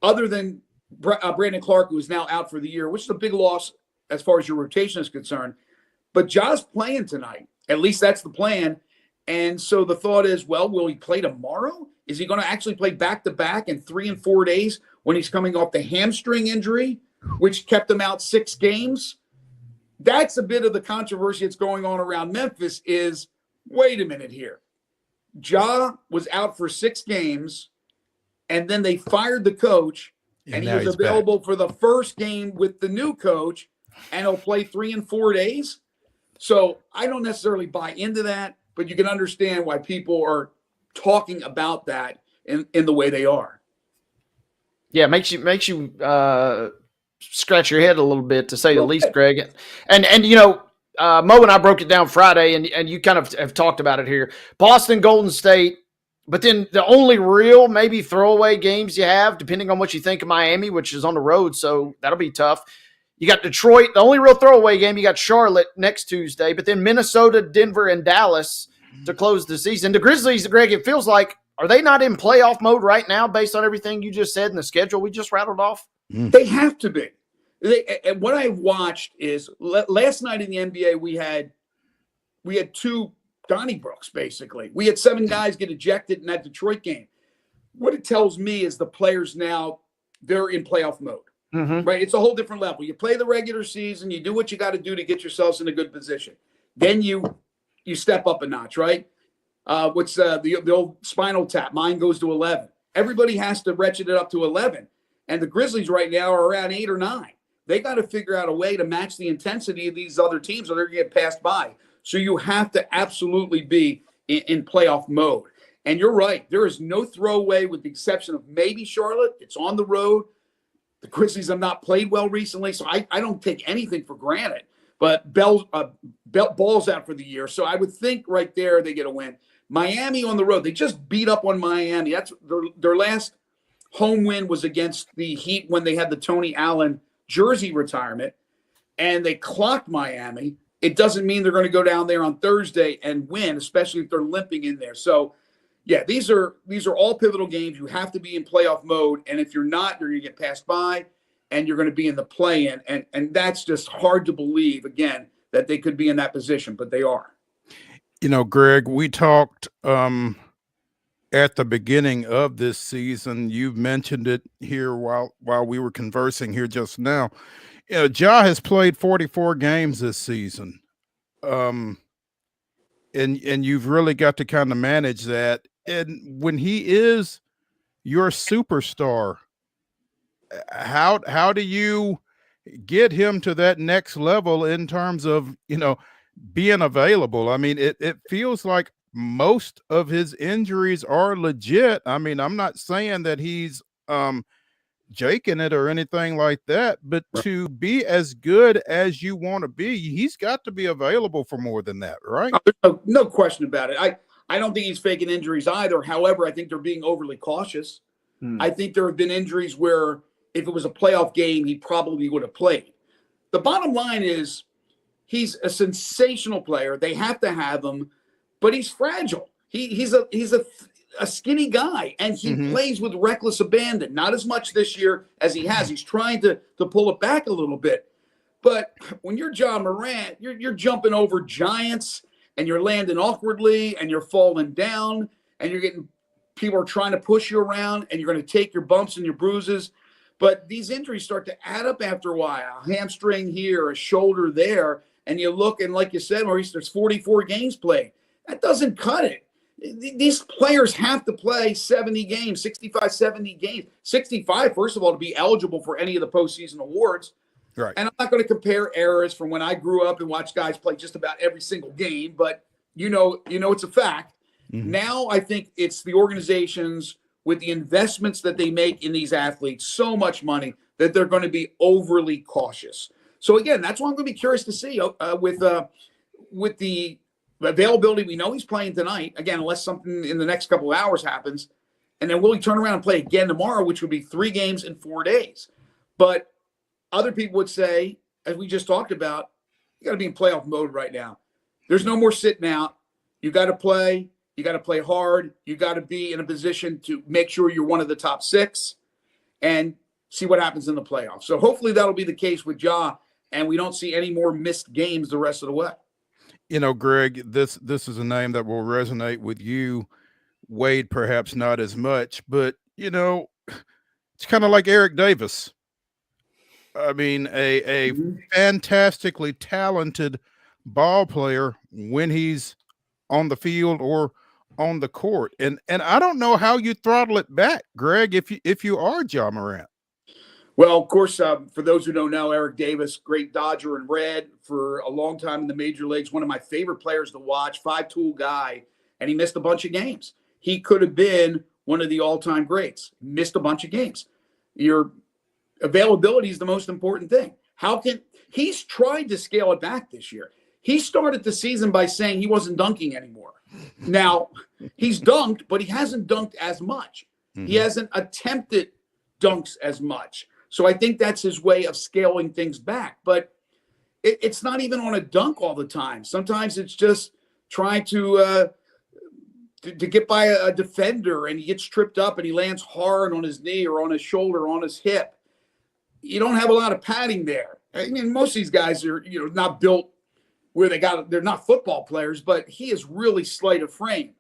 other than Brandon Clark, who is now out for the year, which is a big loss as far as your rotation is concerned, but Ja's playing tonight. At least that's the plan. And so the thought is, well, will he play tomorrow? Is he going to actually play back-to-back in 3 and 4 days when he's coming off the hamstring injury, which kept him out 6 games? That's a bit of the controversy that's going on around Memphis is, wait a minute here. Ja was out for 6 games, and then they fired the coach, and he was available for the first game with the new coach, and he'll play 3 and 4 days. So I don't necessarily buy into that, but you can understand why people are talking about that in the way they are. Yeah, makes you scratch your head a little bit, to say the least, Greg. And you know, Mo and I broke it down Friday, and you kind of have talked about it here. Boston, Golden State, but then the only real maybe throwaway games you have, depending on what you think of Miami, which is on the road, so that'll be tough. You got Detroit, the only real throwaway game. You got Charlotte next Tuesday, but then Minnesota, Denver, and Dallas to close the season. The Grizzlies, Greg, it feels like, are they not in playoff mode right now based on everything you just said and the schedule we just rattled off? They have to be. And what I watched is last night in the NBA, we had 2 Donnybrooks, basically. We had 7 guys get ejected in that Detroit game. What it tells me is the players now, they're in playoff mode, right? It's a whole different level. You play the regular season, you do what you got to do to get yourselves in a good position. Then you step up a notch, right? What's the old spinal tap? Mine goes to 11. Everybody has to ratchet it up to 11. And the Grizzlies right now are around 8 or 9. They got to figure out a way to match the intensity of these other teams, or they're going to get passed by. So you have to absolutely be in playoff mode. And you're right. There is no throwaway with the exception of maybe Charlotte. It's on the road. The Grizzlies have not played well recently, so I don't take anything for granted. But Ball's out for the year. So I would think right there they get a win. Miami on the road. They just beat up on Miami. That's their last home win was against the Heat when they had the Tony Allen jersey retirement, and they clocked Miami. It doesn't mean they're going to go down there on Thursday and win, especially if they're limping in there. So, yeah, these are all pivotal games. You have to be in playoff mode, and if you're not, you're going to get passed by, and you're going to be in the play-in, and that's just hard to believe, again, that they could be in that position, but they are. You know, Greg, we talked at the beginning of this season. You've mentioned it here while we were conversing here just now. You know, Ja has played 44 games this season. And you've really got to kind of manage that. And when he is your superstar, how do you get him to that next level in terms of, you know, being available? I mean, it feels like most of his injuries are legit. I mean, I'm not saying that he's jaking it or anything like that, but to be as good as you want to be, he's got to be available for more than that, right? No question about it. I don't think he's faking injuries either. However, I think they're being overly cautious. I think there have been injuries where if it was a playoff game, he probably would have played. The bottom line is he's a sensational player. They have to have him, but he's fragile. He's a skinny guy, and he plays with reckless abandon. Not as much this year as he has. He's trying to pull it back a little bit. But when you're Ja Morant, you're jumping over giants, and you're landing awkwardly, and you're falling down, and you're getting people are trying to push you around, and you're going to take your bumps and your bruises. But these injuries start to add up after a while. A hamstring here, a shoulder there, and you look, and like you said, Maurice, there's 44 games played. That doesn't cut it. These players have to play 70 games, 65, 70 games. 65, first of all, to be eligible for any of the postseason awards. Right. And I'm not going to compare eras from when I grew up and watched guys play just about every single game, but you know it's a fact. Mm-hmm. Now I think it's the organizations with the investments that they make in these athletes, so much money, that they're going to be overly cautious. So again, that's why I'm going to be curious to see with the availability. We know he's playing tonight, again, unless something in the next couple of hours happens. And then will he turn around and play again tomorrow, which would be 3 games in 4 days? But other people would say, as we just talked about, you got to be in playoff mode right now. There's no more sitting out. You got to play. You got to play hard. You got to be in a position to make sure you're one of the top 6 and see what happens in the playoffs. So hopefully that'll be the case with Ja, and we don't see any more missed games the rest of the way. You know, Greg, this is a name that will resonate with you. Wade, perhaps not as much, but, you know, it's kind of like Eric Davis. I mean, a fantastically talented ball player when he's on the field or on the court. And I don't know how you throttle it back, Greg, if you are Ja Morant. Well, of course, for those who don't know, Eric Davis, great Dodger in red for a long time in the major leagues, one of my favorite players to watch, 5-tool guy, and he missed a bunch of games. He could have been one of the all-time greats. Missed a bunch of games. Your availability is the most important thing. He's tried to scale it back this year. He started the season by saying he wasn't dunking anymore. Now, he's dunked, but he hasn't dunked as much. Mm-hmm. He hasn't attempted dunks as much. So I think that's his way of scaling things back. But it's not even on a dunk all the time. Sometimes it's just trying to get by a defender, and he gets tripped up and he lands hard on his knee or on his shoulder or on his hip. You don't have a lot of padding there. I mean, most of these guys are, not built where they're not football players, but he is really slight of frame.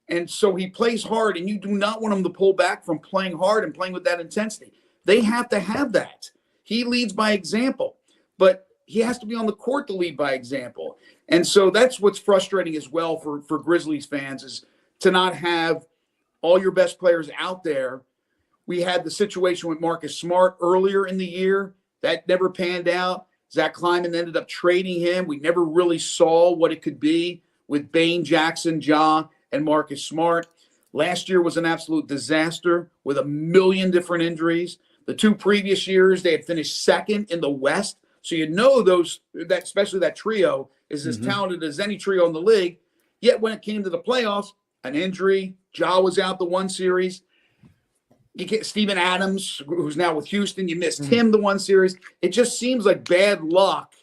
And so he plays hard, and you do not want him to pull back from playing hard and playing with that intensity. They have to have that. He leads by example, but he has to be on the court to lead by example. And so that's what's frustrating as well for Grizzlies fans, is to not have all your best players out there. We had the situation with Marcus Smart earlier in the year. That never panned out. Zach Kleiman ended up trading him. We never really saw what it could be with Bane, Jackson, Ja, and Marcus Smart. Last year was an absolute disaster with a million different injuries. The 2 previous years, they had finished second in the West. So especially that trio is as talented as any trio in the league. Yet when it came to the playoffs, an injury, Ja was out the one series. You get Steven Adams, who's now with Houston. You missed him the one series. It just seems like bad luck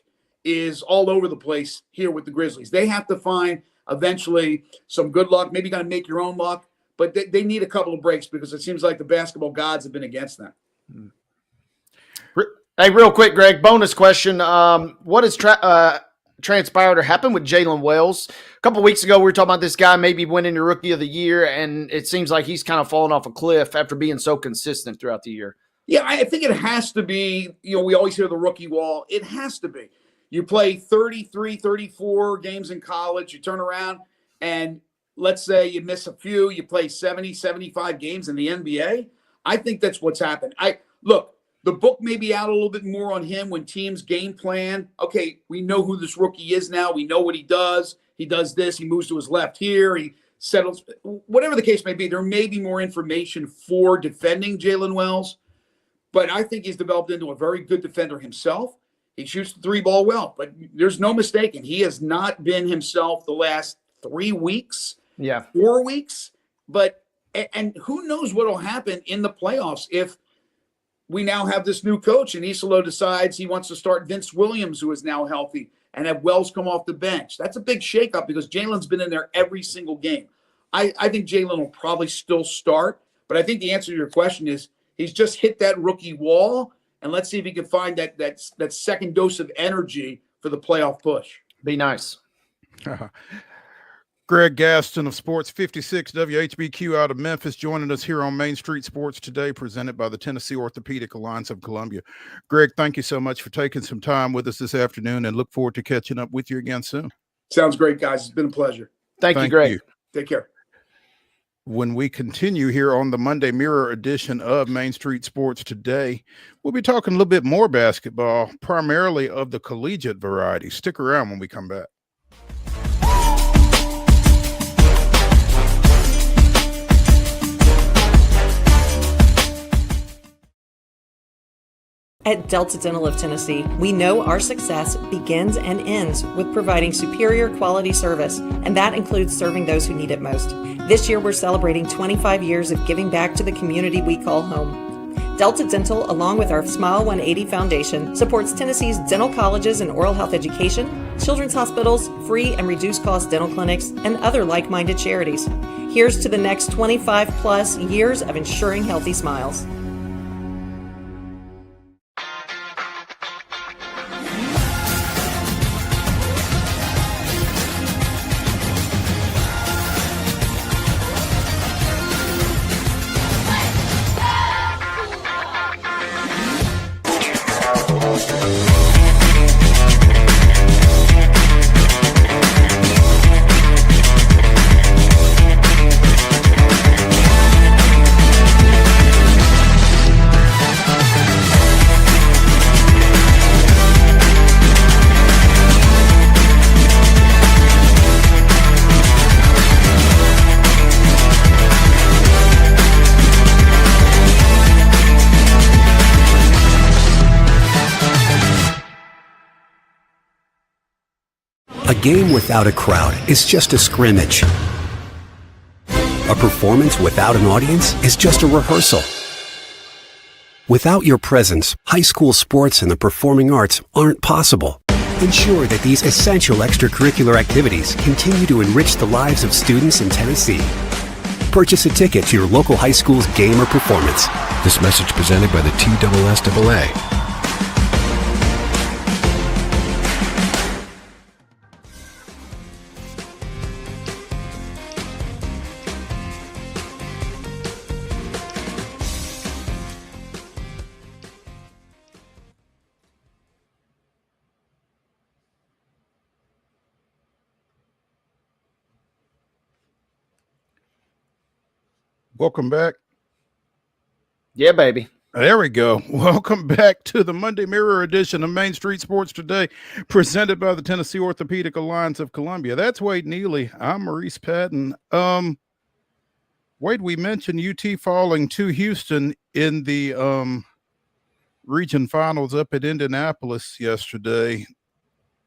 is all over the place here with the Grizzlies. They have to find eventually some good luck. Maybe got to make your own luck, but they need a couple of breaks because it seems like the basketball gods have been against them. Hey, real quick, Greg, bonus question. What has transpired or happened with Jalen Wells? A couple of weeks ago, we were talking about this guy maybe winning the Rookie of the Year, and it seems like he's kind of fallen off a cliff after being so consistent throughout the year. Yeah, I think it has to be, we always hear the rookie wall. It has to be. You play 33, 34 games in college, you turn around, and let's say you miss a few, you play 70, 75 games in the NBA. I think that's what's happened. Look, the book may be out a little bit more on him when teams game plan. Okay, we know who this rookie is now. We know what he does. He does this. He moves to his left here. He settles. Whatever the case may be, there may be more information for defending Jalen Wells. But I think he's developed into a very good defender himself. He shoots the 3-ball well. But there's no mistaking, he has not been himself the last 3 weeks. Yeah. 4 weeks. And who knows what will happen in the playoffs if we now have this new coach and Isolo decides he wants to start Vince Williams, who is now healthy, and have Wells come off the bench. That's a big shakeup because Jalen's been in there every single game. I think Jalen will probably still start, but I think the answer to your question is he's just hit that rookie wall, and let's see if he can find that second dose of energy for the playoff push. Be nice. Greg Gaston of Sports 56 WHBQ out of Memphis joining us here on Main Street Sports today, presented by the Tennessee Orthopedic Alliance of Columbia. Greg, thank you so much for taking some time with us this afternoon and look forward to catching up with you again soon. Sounds great, guys. It's been a pleasure. Thank you, Greg. Take care. When we continue here on the Monday Mirror edition of Main Street Sports today, we'll be talking a little bit more basketball, primarily of the collegiate variety. Stick around when we come back. At Delta Dental of Tennessee, we know our success begins and ends with providing superior quality service, and that includes serving those who need it most. This year, we're celebrating 25 years of giving back to the community we call home. Delta Dental, along with our Smile 180 Foundation, supports Tennessee's dental colleges and oral health education, children's hospitals, free and reduced cost dental clinics, and other like-minded charities. Here's to the next 25 plus years of ensuring healthy smiles. A game without a crowd is just a scrimmage. A performance without an audience is just a rehearsal. Without your presence, high school sports and the performing arts aren't possible. Ensure that these essential extracurricular activities continue to enrich the lives of students in Tennessee. Purchase a ticket to your local high school's game or performance. This message presented by the TSSAA. Welcome back. Yeah, baby. There we go. Welcome back to the Monday Mirror edition of Main Street Sports Today, presented by the Tennessee Orthopedic Alliance of Columbia. That's Wade Neely. I'm Maurice Patton. Wade, we mentioned UT falling to Houston in the region finals up at Indianapolis yesterday.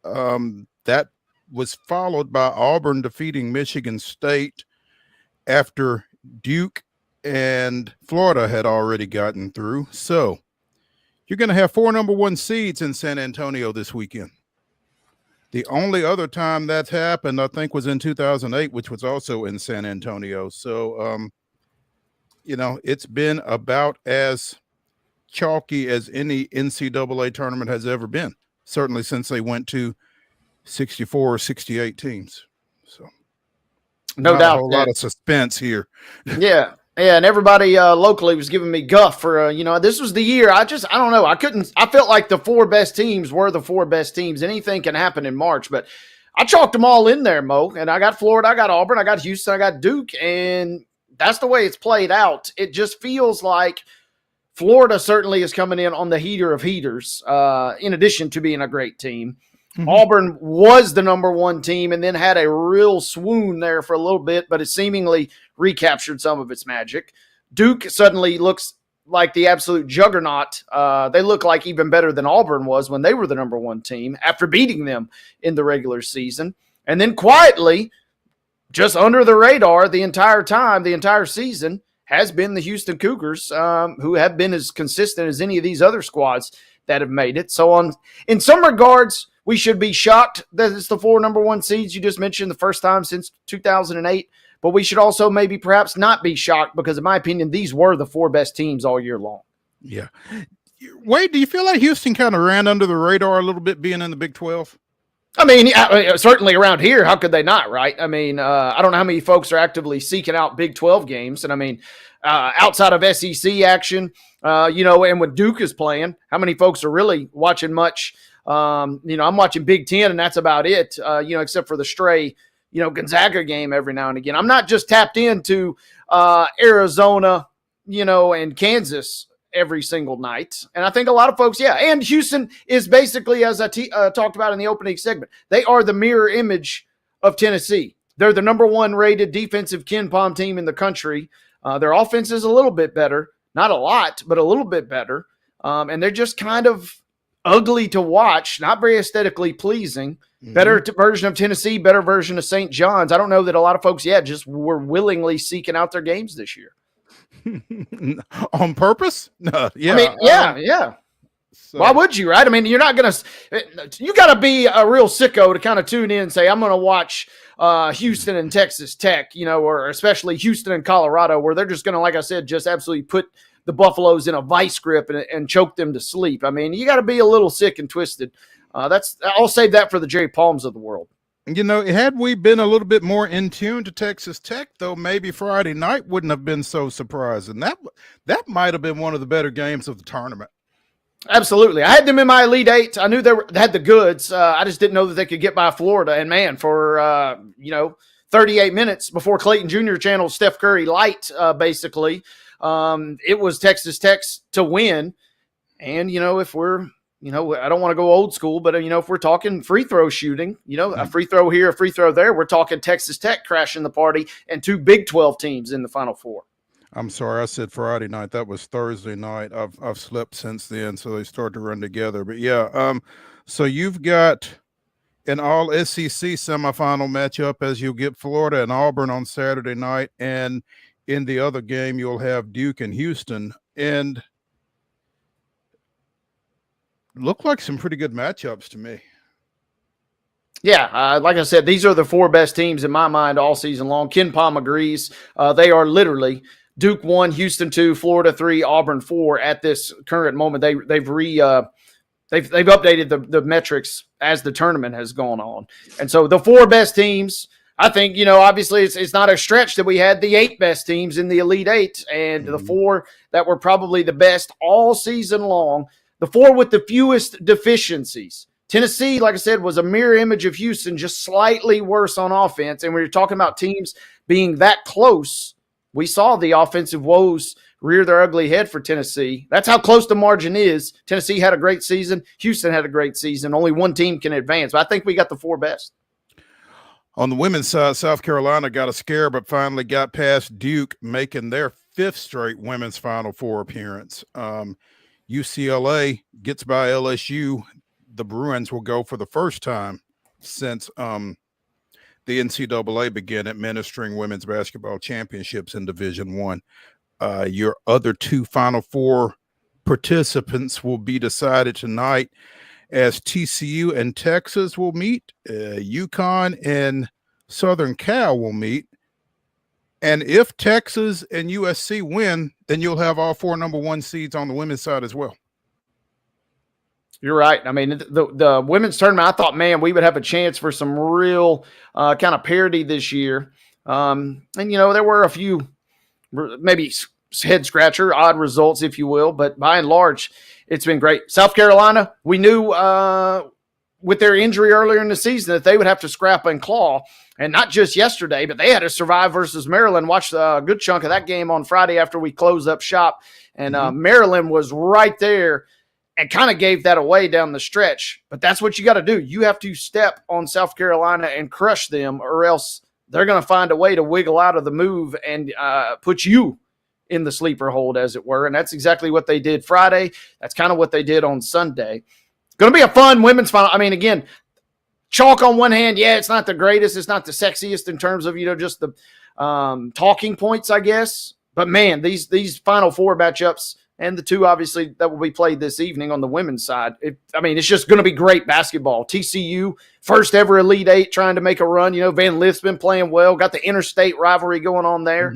That was followed by Auburn defeating Michigan State after Duke and Florida had already gotten through. So you're going to have 4 number 1 seeds in San Antonio this weekend. The only other time that's happened, I think, was in 2008, which was also in San Antonio. So, it's been about as chalky as any NCAA tournament has ever been, certainly since they went to 64 or 68 teams. So no doubt. A whole lot of suspense here. Yeah. Yeah. And everybody locally was giving me guff for, this was the year. I don't know. I felt like the 4 best teams were the 4 best teams. Anything can happen in March, but I chalked them all in there, Mo. And I got Florida, I got Auburn, I got Houston, I got Duke. And that's the way it's played out. It just feels like Florida certainly is coming in on the heater of heaters, in addition to being a great team. Mm-hmm. Auburn was the number 1 team and then had a real swoon there for a little bit, but it seemingly recaptured some of its magic. Duke suddenly looks like the absolute juggernaut. They look like even better than Auburn was when they were the number 1 team after beating them in the regular season. And then quietly, just under the radar the entire time, the entire season, has been the Houston Cougars, who have been as consistent as any of these other squads that have made it. So in some regards, we should be shocked that it's the 4 number 1 seeds you just mentioned, the first time since 2008. But we should also maybe perhaps not be shocked because, in my opinion, these were the 4 best teams all year long. Yeah. Wade, do you feel like Houston kind of ran under the radar a little bit being in the Big 12? I mean, certainly around here, how could they not, right? I mean, I don't know how many folks are actively seeking out Big 12 games. And I mean, outside of SEC action, and when Duke is playing, how many folks are really watching much? I'm watching Big 10, and that's about it, except for the stray, Gonzaga game every now and again. I'm not just tapped into Arizona, and Kansas every single night. And I think a lot of folks, and Houston is basically, as I talked about in the opening segment, they are the mirror image of Tennessee. They're the number one rated defensive KenPom team in the country. Their offense is a little bit better, not a lot, but a little bit better. And they're just kind of ugly to watch, not very aesthetically pleasing. Mm-hmm. Better version of Tennessee, better version of St. John's. I don't know that a lot of folks, just were willingly seeking out their games this year. On purpose? No, yeah. I mean, So. Why would you, right? I mean, you're not going to – you got to be a real sicko to kind of tune in and say, I'm going to watch Houston and Texas Tech, or especially Houston and Colorado, where they're just going to, like I said, just absolutely put the Buffaloes in a vice grip and choke them to sleep. I mean, you got to be a little sick and twisted. I'll save that for the Jerry Palms of the world. Had we been a little bit more in tune to Texas Tech, though, maybe Friday night wouldn't have been so surprising. That might have been one of the better games of the tournament. Absolutely. I had them in my Elite Eight. I knew they had the goods. I just didn't know that they could get by Florida. And, man, for, 38 minutes before Clayton Jr. channeled Steph Curry light, basically, it was Texas Tech's to win. And, if we're – I don't want to go old school, but, if we're talking free throw shooting, a free throw here, a free throw there, we're talking Texas Tech crashing the party and two Big 12 teams in the Final Four. I'm sorry, I said Friday night. That was Thursday night. I've slept since then, so they start to run together. But, so you've got an all-SEC semifinal matchup as you get Florida and Auburn on Saturday night. And in the other game, you'll have Duke and Houston. And look like some pretty good matchups to me. Yeah, like I said, these are the four best teams in my mind all season long. KenPom agrees. They are literally Duke 1, Houston 2, Florida 3, Auburn 4 at this current moment. They've updated the metrics as the tournament has gone on. And so the four best teams, I think, obviously it's not a stretch that we had the 8 best teams in the Elite 8 and the 4 that were probably the best all season long. The 4 with the fewest deficiencies. Tennessee, like I said, was a mirror image of Houston, just slightly worse on offense. And when you're talking about teams being that close, we saw the offensive woes rear their ugly head for Tennessee. That's how close the margin is. Tennessee had a great season. Houston had a great season. Only one team can advance. But I think we got the 4 best. On the women's side, South Carolina got a scare, but finally got past Duke, making their 5th straight women's Final Four appearance. UCLA gets by LSU. The Bruins will go for the first time since the NCAA began administering women's basketball championships in Division I. Your other 2 Final Four participants will be decided tonight as TCU and Texas will meet. UConn and Southern Cal will meet. And if Texas and USC win, then you'll have all 4 number 1 seeds on the women's side as well. You're right. I mean, the women's tournament, I thought, man, we would have a chance for some real kind of parity this year. And, there were a few maybe head scratcher, odd results, if you will. But by and large, it's been great. South Carolina, we knew with their injury earlier in the season that they would have to scrap and claw. And not just yesterday, but they had to survive versus Maryland. Watched a good chunk of that game on Friday after we closed up shop. And Maryland was right there and kind of gave that away down the stretch. But that's what you got to do. You have to step on South Carolina and crush them, or else they're going to find a way to wiggle out of the move and put you in the sleeper hold, as it were. And that's exactly what they did Friday. That's kind of what they did on Sunday. Going to be a fun women's final. I mean, again, chalk on one hand, it's not the greatest. It's not the sexiest in terms of, just the talking points, I guess. But, man, these Final Four matchups, and the 2, obviously, that will be played this evening on the women's side. It's just going to be great basketball. TCU, first ever Elite 8, trying to make a run. Van Lith's been playing well. Got the interstate rivalry going on there.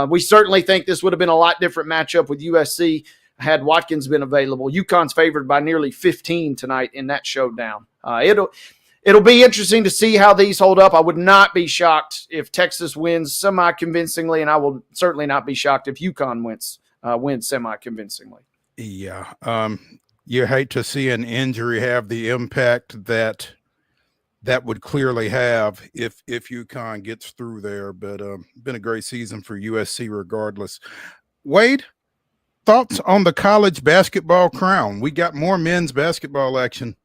We certainly think this would have been a lot different matchup with USC had Watkins been available. UConn's favored by nearly 15 tonight in that showdown. It'll it'll be interesting to see how these hold up. I would not be shocked if Texas wins semi-convincingly, and I will certainly not be shocked if UConn wins semi-convincingly. Yeah. You hate to see an injury have the impact that would clearly have if UConn gets through there, but been a great season for USC regardless. Wade, thoughts on the college basketball crown? We got more men's basketball action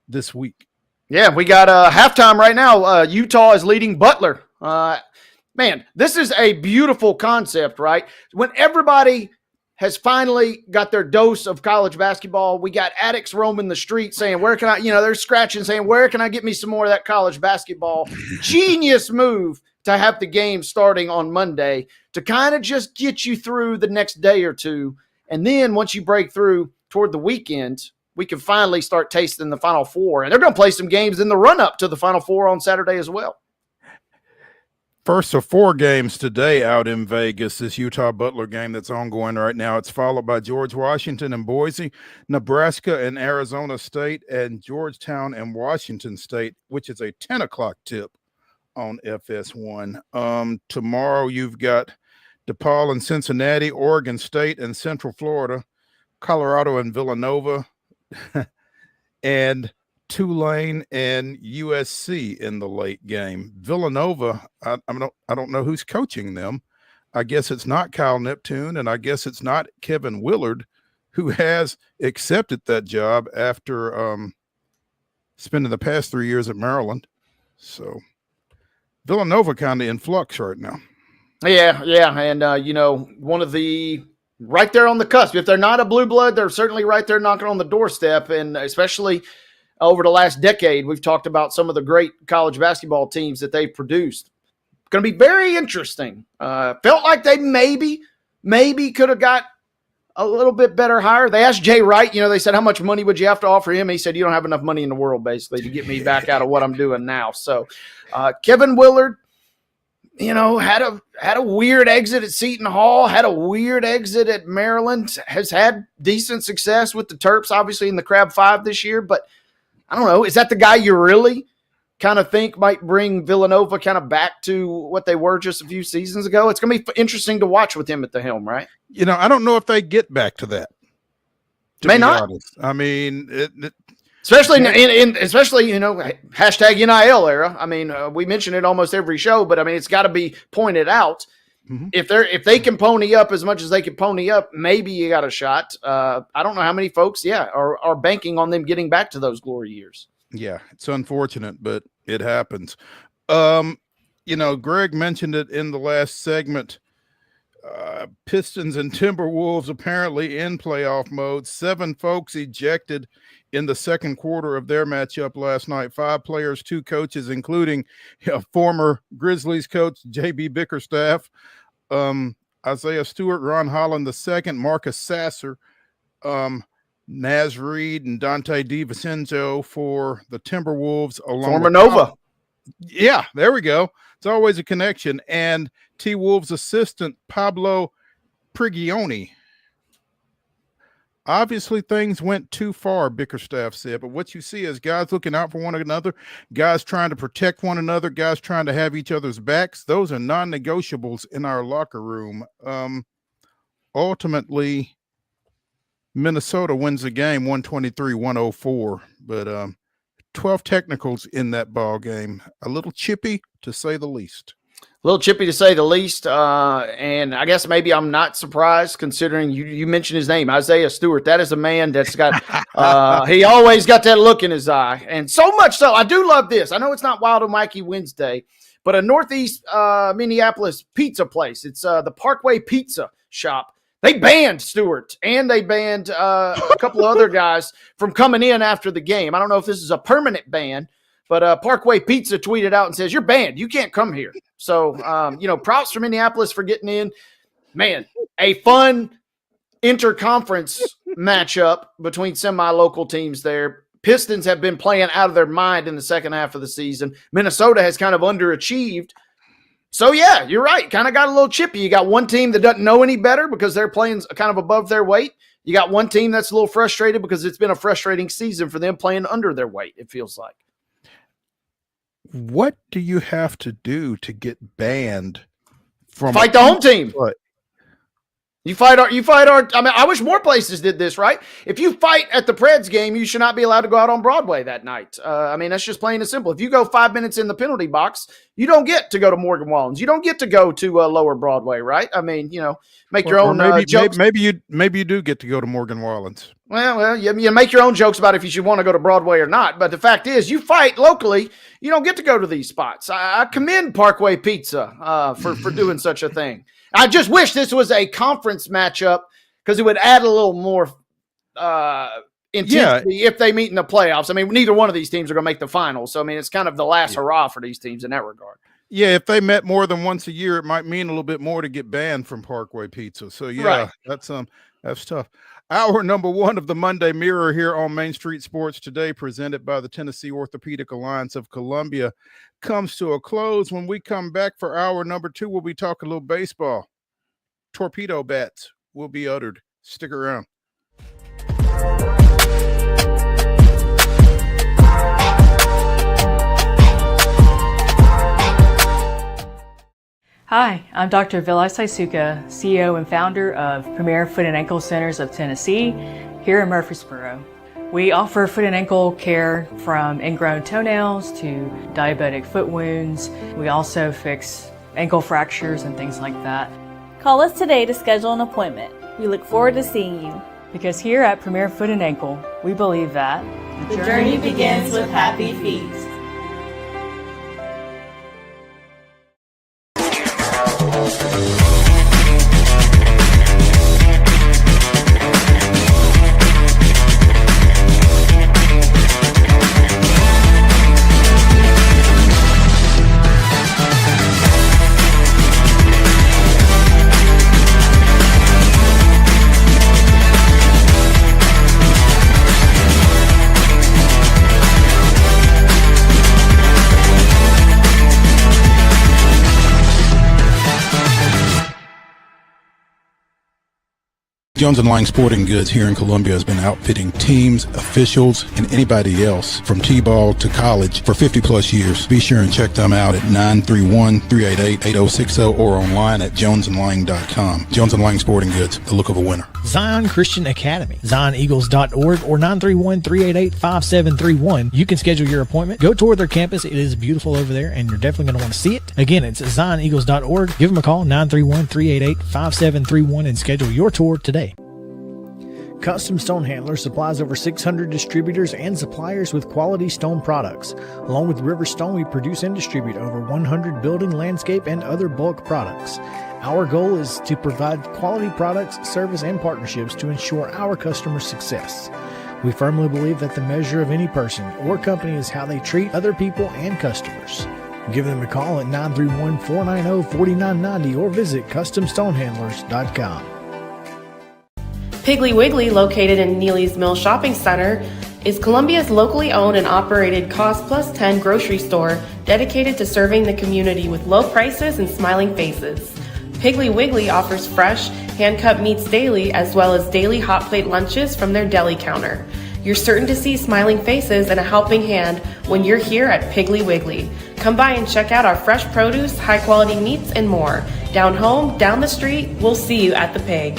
this week. Yeah, we got halftime right now. Utah is leading Butler. Man, this is a beautiful concept, right? When everybody has finally got their dose of college basketball, we got addicts roaming the street saying, where can I, they're scratching saying, where can I get me some more of that college basketball? Genius move to have the game starting on Monday to kind of just get you through the next day or two. And then once you break through toward the weekend, we can finally start tasting the Final Four. And they're going to play some games in the run-up to the Final Four on Saturday as well. First of 4 games today out in Vegas, this Utah-Butler game that's ongoing right now. It's followed by George Washington and Boise, Nebraska and Arizona State, and Georgetown and Washington State, which is a 10 o'clock tip on FS1. Tomorrow you've got DePaul and Cincinnati, Oregon State and Central Florida, Colorado and Villanova, and Tulane and USC in the late game. Villanova, I don't know who's coaching them. I guess it's not Kyle Neptune, and I guess it's not Kevin Willard, who has accepted that job after spending the past 3 years at Maryland. So Villanova kind of in flux right now. Yeah, and one of the right there on the cusp. If they're not a blue blood, they're certainly right there knocking on the doorstep, and especially over the last decade, we've talked about some of the great college basketball teams that they've produced. Going to be very interesting. Felt like they maybe could have got a little bit better hire. They asked Jay Wright, they said, how much money would you have to offer him? He said, you don't have enough money in the world, basically, to get me back out of what I'm doing now. So Kevin Willard, had a weird exit at Seton Hall, had a weird exit at Maryland, has had decent success with the Terps, obviously, in the Crab 5 this year, but I don't know. Is that the guy you really kind of think might bring Villanova kind of back to what they were just a few seasons ago? It's going to be interesting to watch with him at the helm, right? I don't know if they get back to that. May not. Honest. I mean, especially especially hashtag NIL era. I mean, we mention it almost every show, but I mean, it's got to be pointed out. Mm-hmm. If they can pony up as much as they can pony up, maybe you got a shot. I don't know how many folks, are banking on them getting back to those glory years. Yeah, it's unfortunate, but it happens. Greg mentioned it in the last segment. Pistons and Timberwolves apparently in playoff mode. 7 folks ejected in the second quarter of their matchup last night. 5 players, 2 coaches, including former Grizzlies coach J.B. Bickerstaff, Isaiah Stewart, Ron Holland II, Marcus Sasser, Naz Reid, and Dante DiVincenzo for the Timberwolves. Former Nova. Yeah, there we go. It's always a connection. And T-Wolves assistant Pablo Prigioni. Obviously, things went too far, Bickerstaff said, but what you see is guys looking out for one another, guys trying to protect one another, guys trying to have each other's backs. Those are non-negotiables in our locker room. Ultimately, Minnesota wins the game 123-104, but 12 technicals in that ball game. A little chippy, to say the least. A little chippy, to say the least, and I guess maybe I'm not surprised considering you mentioned his name, Isaiah Stewart. That is a man that's got he always got that look in his eye, and so much so. I do love this. I know it's not Wild and Mikey Wednesday, but a Northeast Minneapolis pizza place. It's the Parkway Pizza Shop. They banned Stewart, and they banned a couple of other guys from coming in after the game. I don't know if this is a permanent ban, but Parkway Pizza tweeted out and says, you're banned. You can't come here. So, props for Minneapolis for getting in. Man, a fun interconference matchup between semi-local teams there. Pistons have been playing out of their mind in the second half of the season. Minnesota has kind of underachieved. So, yeah, you're right. Kind of got a little chippy. You got one team that doesn't know any better because they're playing kind of above their weight. You got one team that's a little frustrated because it's been a frustrating season for them playing under their weight, it feels like. What do you have to do to get banned from Fight the home team. Play? You fight our. I mean, I wish more places did this, right? If you fight at the Preds game, you should not be allowed to go out on Broadway that night. I mean, that's just plain and simple. If you go 5 minutes in the penalty box, you don't get to go to Morgan Wallen's. You don't get to go to Lower Broadway, right? I mean, make your own jokes. Maybe you do get to go to Morgan Wallen's. Well, you make your own jokes about if you should want to go to Broadway or not. But the fact is, you fight locally, you don't get to go to these spots. I commend Parkway Pizza for doing such a thing. I just wish this was a conference matchup because it would add a little more intensity if they meet in the playoffs. I mean, neither one of these teams are going to make the finals. So, I mean, it's kind of the last hurrah for these teams in that regard. Yeah, if they met more than once a year, it might mean a little bit more to get banned from Parkway Pizza. So, yeah, that's tough. Hour number 1 of the Monday Mirror here on Main Street Sports Today, presented by the Tennessee Orthopedic Alliance of Columbia, comes to a close. When we come back for hour number 2, we'll be talking a little baseball. Torpedo bats will be uttered. Stick around. Hi, I'm Dr. Vilay Saisuka, CEO and founder of Premier Foot and Ankle Centers of Tennessee here in Murfreesboro. We offer foot and ankle care from ingrown toenails to diabetic foot wounds. We also fix ankle fractures and things like that. Call us today to schedule an appointment. We look forward to seeing you. Because here at Premier Foot and Ankle, we believe that the journey begins with happy feet. Jones & Lang Sporting Goods here in Columbia has been outfitting teams, officials, and anybody else from T-ball to college for 50 plus years. Be sure and check them out at 931-388-8060 or online at jonesandlang.com. Jones & Lang Sporting Goods, the look of a winner. Zion Christian Academy, zioneagles.org or 931-388-5731. You can schedule your appointment. Go tour their campus. It is beautiful over there, and you're definitely going to want to see it. Again, it's zioneagles.org. Give them a call, 931-388-5731, and schedule your tour today. Custom Stone Handler supplies over 600 distributors and suppliers with quality stone products. Along with River Stone, we produce and distribute over 100 building, landscape, and other bulk products. Our goal is to provide quality products, service, and partnerships to ensure our customers' success. We firmly believe that the measure of any person or company is how they treat other people and customers. Give them a call at 931-490-4990 or visit CustomStonehandlers.com. Piggly Wiggly, located in Neely's Mill Shopping Center, is Columbia's locally owned and operated Cost Plus 10 grocery store dedicated to serving the community with low prices and smiling faces. Piggly Wiggly offers fresh, hand-cut meats daily as well as daily hot plate lunches from their deli counter. You're certain to see smiling faces and a helping hand when you're here at Piggly Wiggly. Come by and check out our fresh produce, high-quality meats, and more. Down home, down the street, we'll see you at the Pig.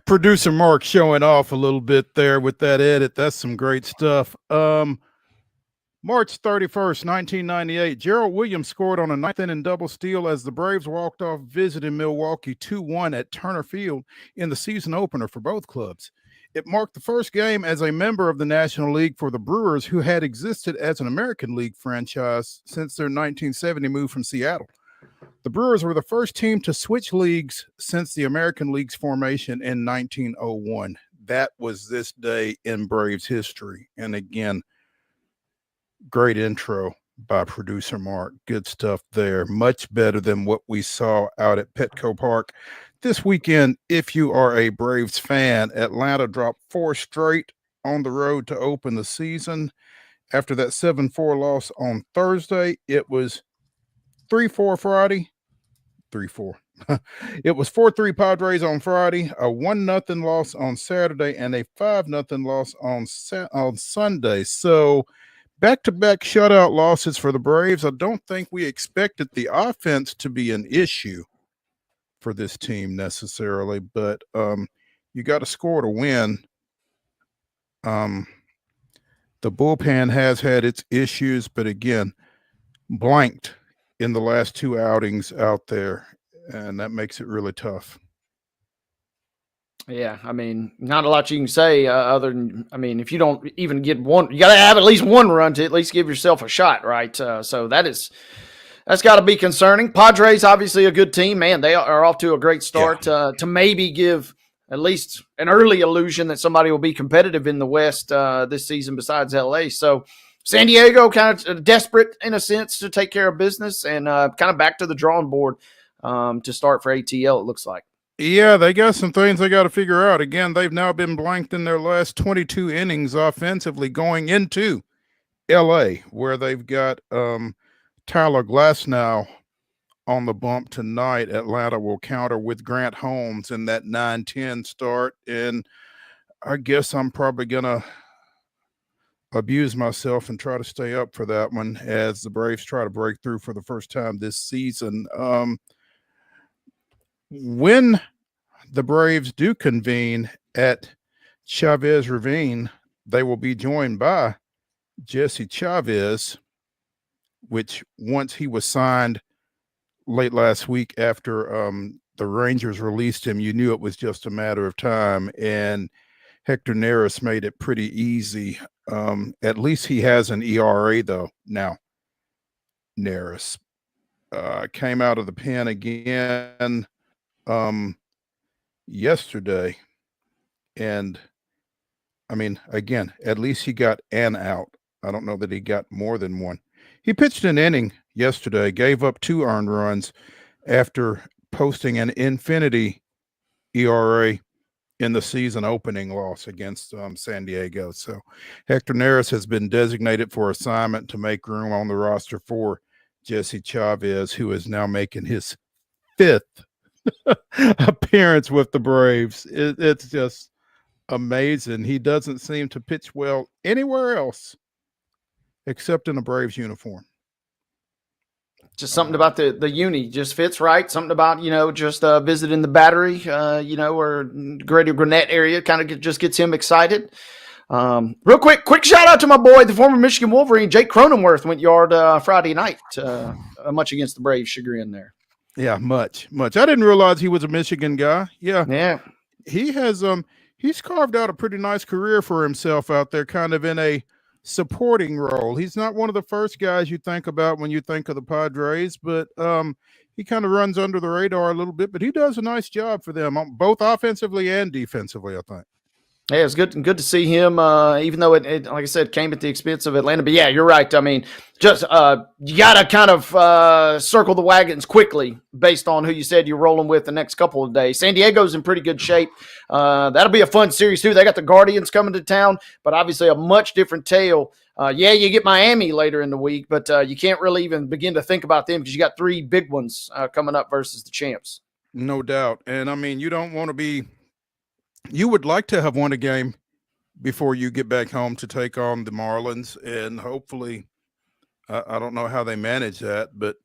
Producer Mark showing off a little bit there with that edit. That's some great stuff. March 31st, 1998, Gerald Williams scored on a ninth inning double steal as the Braves walked off visiting Milwaukee 2-1 at Turner Field in the season opener for both clubs. It marked the first game as a member of the National League for the Brewers, who had existed as an American League franchise since their 1970 move from Seattle. The Brewers were the first team to switch leagues since the American League's formation in 1901. That was this day in Braves history. And again, great intro by producer Mark. Good stuff there. Much better than what we saw out at Petco Park this weekend. If you are a Braves fan, Atlanta dropped 4 straight on the road to open the season. After that 7-4 loss on Thursday, it was 3-4 Friday. 3-4. It was 4-3 Padres on Friday, a 1-0 loss on Saturday, and a 5-0 loss on Sunday. So back-to-back shutout losses for the Braves. I don't think we expected the offense to be an issue for this team necessarily, but you got to score to win. The bullpen has had its issues, but again, blanked in the last 2 outings out there, and that makes it really tough. Yeah, I mean, not a lot you can say other than, I mean, if you don't even get one, you got to have at least one run to at least give yourself a shot, right? So that's got to be concerning. Padres, obviously a good team. Man, they are off to a great start to maybe give at least an early illusion that somebody will be competitive in the West this season besides LA. So San Diego kind of desperate in a sense to take care of business and kind of back to the drawing board to start for ATL, it looks like. Yeah, they got some things they got to figure out. Again, they've now been blanked in their last 22 innings offensively going into LA, where they've got Tyler Glasnow on the bump tonight. Atlanta will counter with Grant Holmes in that 9-10 start. And I guess I'm probably going to abuse myself and try to stay up for that one as the Braves try to break through for the first time this season. When the Braves do convene at Chavez Ravine, they will be joined by Jesse Chavez, which once he was signed late last week after the Rangers released him, you knew it was just a matter of time. And Hector Neris made it pretty easy. At least he has an ERA, though, now. Neris came out of the pen again yesterday. And, I mean, again, at least he got an out. I don't know that he got more than one. He pitched an inning yesterday, gave up 2 earned runs after posting an infinity ERA in the season opening loss against San Diego. So Hector Neris has been designated for assignment to make room on the roster for Jesse Chavez, who is now making his 5th appearance with the Braves. It's just amazing. He doesn't seem to pitch well anywhere else except in a Braves uniform. Just something about the uni just fits right. Something about, just visiting the Battery, or Grady Gwinnett area kind of just gets him excited. Real quick shout out to my boy, the former Michigan Wolverine, Jake Cronenworth, went yard Friday night, much against the Braves chagrin there. Yeah, much. I didn't realize he was a Michigan guy. Yeah. He has he's carved out a pretty nice career for himself out there, kind of in a supporting role. He's not one of the first guys you think about when you think of the Padres, but he kind of runs under the radar a little bit, but he does a nice job for them, both offensively and defensively, I think. Yeah, it's good to see him, even though it, like I said, came at the expense of Atlanta. But, yeah, you're right. I mean, just you got to kind of circle the wagons quickly based on who you said you're rolling with the next couple of days. San Diego's in pretty good shape. That'll be a fun series, too. They got the Guardians coming to town, but obviously a much different tale. You get Miami later in the week, but you can't really even begin to think about them because you got 3 big ones coming up versus the champs. No doubt. And, I mean, you don't want to be – you would like to have won a game before you get back home to take on the Marlins, and hopefully I don't know how they manage that, but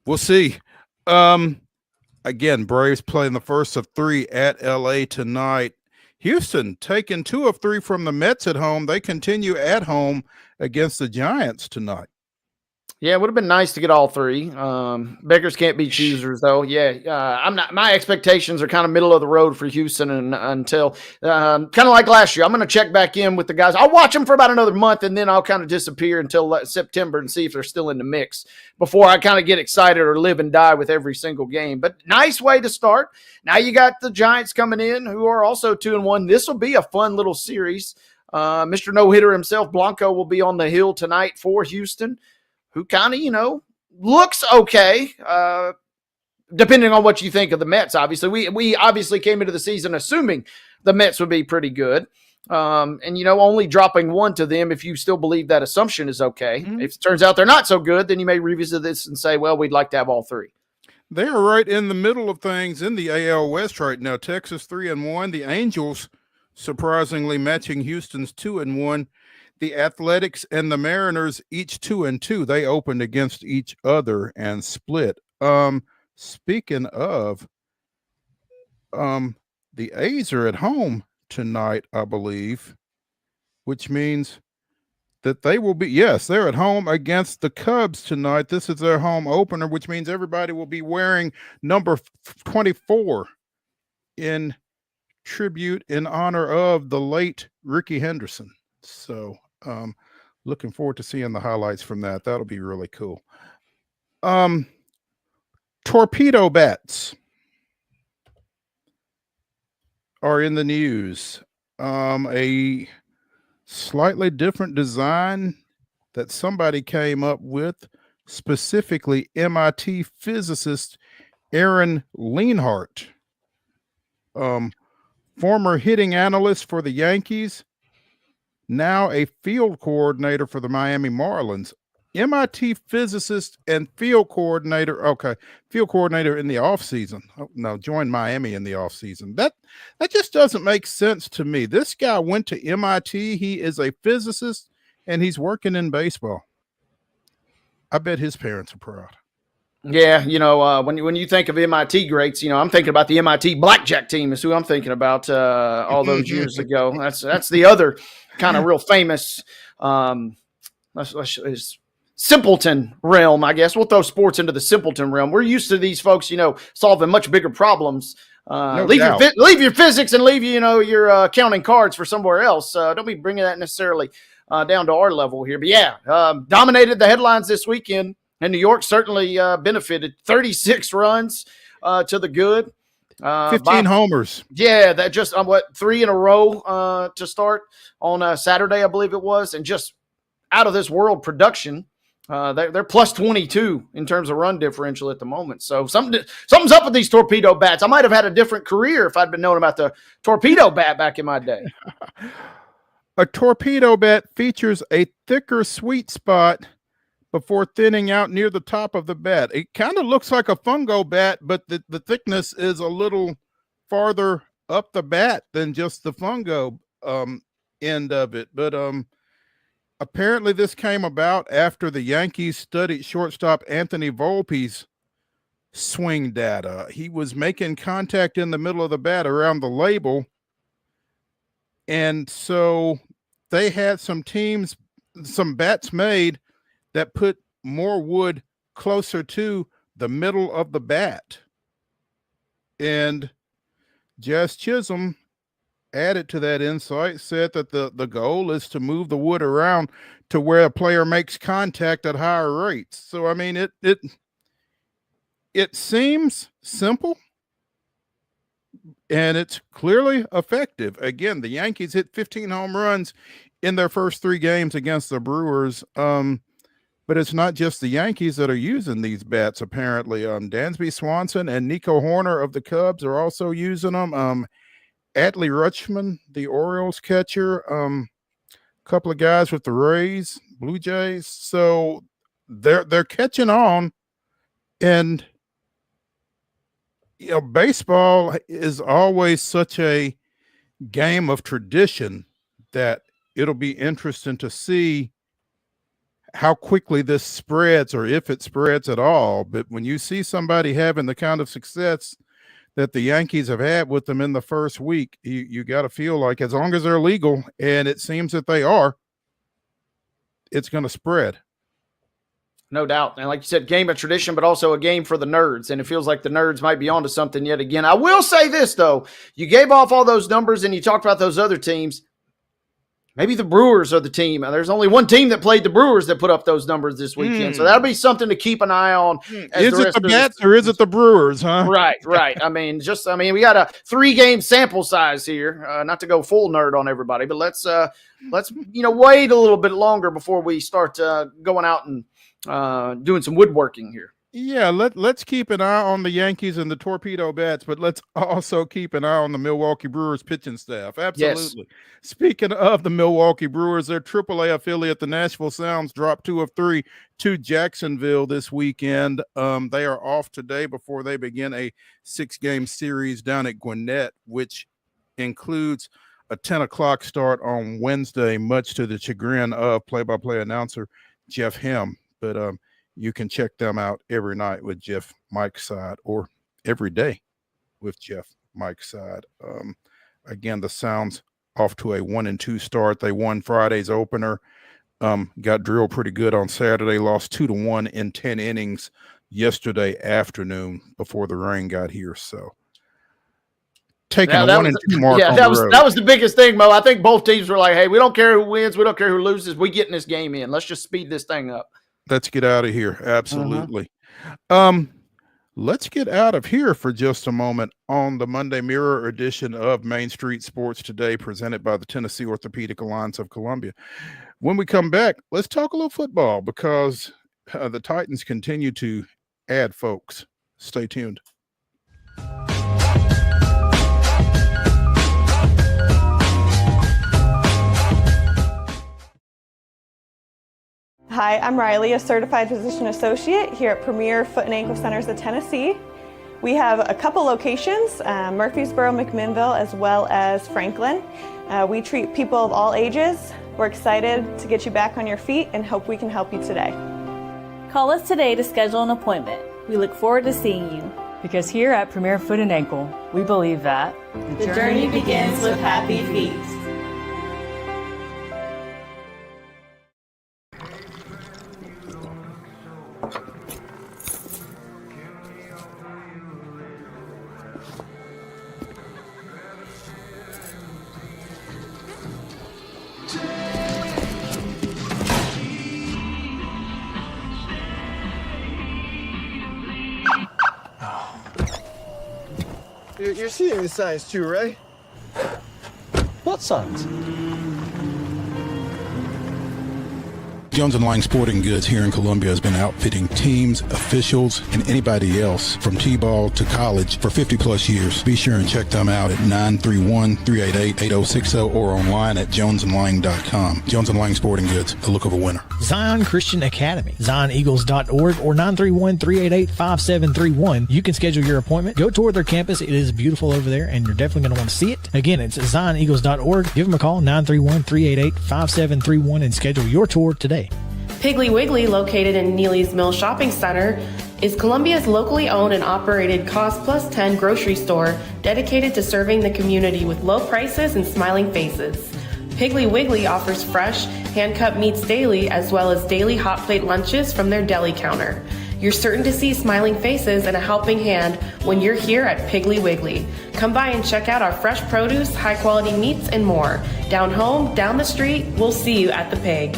we'll see. Again, Braves playing the first of 3 at LA tonight. Houston taking 2 of 3 from the Mets at home. They continue at home against the Giants tonight. Yeah, it would have been nice to get all 3. Beggars can't be choosers, though. I'm not. My expectations are kind of middle of the road for Houston, and until kind of like last year, I'm going to check back in with the guys. I'll watch them for about another month, and then I'll kind of disappear until September and see if they're still in the mix before I kind of get excited or live and die with every single game. But nice way to start. Now you got the Giants coming in, who are also 2-1. This will be a fun little series. Mr. No-hitter himself, Blanco, will be on the hill tonight for Houston, who kind of, looks okay, depending on what you think of the Mets. Obviously, we obviously came into the season assuming the Mets would be pretty good. And only dropping one to them, if you still believe that assumption, is okay. Mm-hmm. If it turns out they're not so good, then you may revisit this and say, well, we'd like to have all three. They are right in the middle of things in the AL West right now. Texas 3-1. The Angels surprisingly matching Houston's 2-1. The Athletics and the Mariners each 2-2. They opened against each other and split. Speaking of, the A's are at home tonight, I believe, which means that they will be, yes, they're at home against the Cubs tonight. This is their home opener, which means everybody will be wearing number 24 in tribute in honor of the late Ricky Henderson. So looking forward to seeing the highlights from that. That'll be really cool. Torpedo bats are in the news. A slightly different design that somebody came up with, specifically MIT physicist Aaron Lienhart, former hitting analyst for the Yankees, now a field coordinator for the Miami Marlins. MIT physicist and field coordinator in the offseason. Oh, no, joined Miami in the offseason. That just doesn't make sense to me. This guy went to MIT. He is a physicist, and he's working in baseball. I bet his parents are proud. Yeah, when you think of MIT greats, I'm thinking about the MIT blackjack team is who I'm thinking about all those years ago. That's the other kind of real famous simpleton realm, I guess. We'll throw sports into the simpleton realm. We're used to these folks, solving much bigger problems. Leave your physics and leave your counting cards for somewhere else. Don't be bringing that necessarily down to our level here. But yeah, dominated the headlines this weekend. And New York certainly benefited. 36 runs to the good. 15 homers. Yeah, that just 3 in a row to start on Saturday, I believe it was, and just out of this world production. They're plus 22 in terms of run differential at the moment. So something's up with these torpedo bats. I might have had a different career if I'd been knowing about the torpedo bat back in my day. A torpedo bat features a thicker sweet spot before thinning out near the top of the bat. It kind of looks like a fungo bat, but the thickness is a little farther up the bat than just the fungo end of it. But apparently this came about after the Yankees studied shortstop Anthony Volpe's swing data. He was making contact in the middle of the bat around the label. And so they had some bats made that put more wood closer to the middle of the bat. And Jazz Chisholm added to that insight, said that the goal is to move the wood around to where a player makes contact at higher rates. So, I mean, it seems simple, and it's clearly effective. Again, the Yankees hit 15 home runs in their first 3 games against the Brewers. But it's not just the Yankees that are using these bats, apparently. Dansby Swanson and Nico Horner of the Cubs are also using them. Adley Rutschman, the Orioles catcher, a couple of guys with the Rays, Blue Jays. So they're catching on. And, baseball is always such a game of tradition that it'll be interesting to see how quickly this spreads, or if it spreads at all. But when you see somebody having the kind of success that the Yankees have had with them in the first week, you got to feel like as long as they're legal, and it seems that they are, it's going to spread. No doubt. And like you said, game of tradition, but also a game for the nerds. And it feels like the nerds might be onto something yet again. I will say this, though. You gave off all those numbers and you talked about those other teams. Maybe the Brewers are the team. There's only one team that played the Brewers that put up those numbers this weekend. So that'll be something to keep an eye on. Is it the Mets or is it the Brewers, huh? Right. I mean, we got a 3-game sample size here. Not to go full nerd on everybody, but let's wait a little bit longer before we start going out and doing some woodworking here. Yeah, let's keep an eye on the Yankees and the Torpedo Bats, but let's also keep an eye on the Milwaukee Brewers pitching staff. Absolutely. Yes. Speaking of the Milwaukee Brewers, their AAA affiliate, the Nashville Sounds, dropped 2 of 3 to Jacksonville this weekend. They are off today before they begin a 6-game series down at Gwinnett, which includes a 10 o'clock start on Wednesday, much to the chagrin of play-by-play announcer Jeff Hem. But you can check them out every night with Jeff Mike's Side, or every day with Jeff Mike's Side. Again, the Sounds off to a 1-2 start. They won Friday's opener, got drilled pretty good on Saturday, lost 2-1 in 10 innings yesterday afternoon before the rain got here. So taking a 1-2 mark on the road. That was the biggest thing, Mo. I think both teams were like, hey, we don't care who wins. We don't care who loses. We getting this game in. Let's just speed this thing up. Let's get out of here. Absolutely. Let's get out of here for just a moment on the Monday Mirror edition of Main Street Sports Today, presented by the Tennessee Orthopedic Alliance of Columbia. When we come back, let's talk a little football because the Titans continue to add folks. Stay tuned. Hi, I'm Riley, a certified physician associate here at Premier Foot and Ankle Centers of Tennessee. We have a couple locations, Murfreesboro, McMinnville, as well as Franklin. We treat people of all ages. We're excited to get you back on your feet and hope we can help you today. Call us today to schedule an appointment. We look forward to seeing you. Because here at Premier Foot and Ankle, we believe that the journey begins with happy feet. You're seeing the signs too, right? What signs? Jones & Lang Sporting Goods here in Columbia has been outfitting teams, officials, and anybody else from T-ball to college for 50-plus years. Be sure and check them out at 931-388-8060 or online at jonesandlang.com. Jones & Lang Sporting Goods, the look of a winner. Zion Christian Academy, zioneagles.org or 931-388-5731. You can schedule your appointment. Go tour their campus. It is beautiful over there, and you're definitely going to want to see it. Again, it's zioneagles.org. Give them a call, 931-388-5731, and schedule your tour today. Piggly Wiggly, located in Neely's Mill Shopping Center, is Columbia's locally owned and operated Cost Plus 10 grocery store dedicated to serving the community with low prices and smiling faces. Piggly Wiggly offers fresh, hand-cut meats daily as well as daily hot plate lunches from their deli counter. You're certain to see smiling faces and a helping hand when you're here at Piggly Wiggly. Come by and check out our fresh produce, high-quality meats, and more. Down home, down the street, we'll see you at the Pig.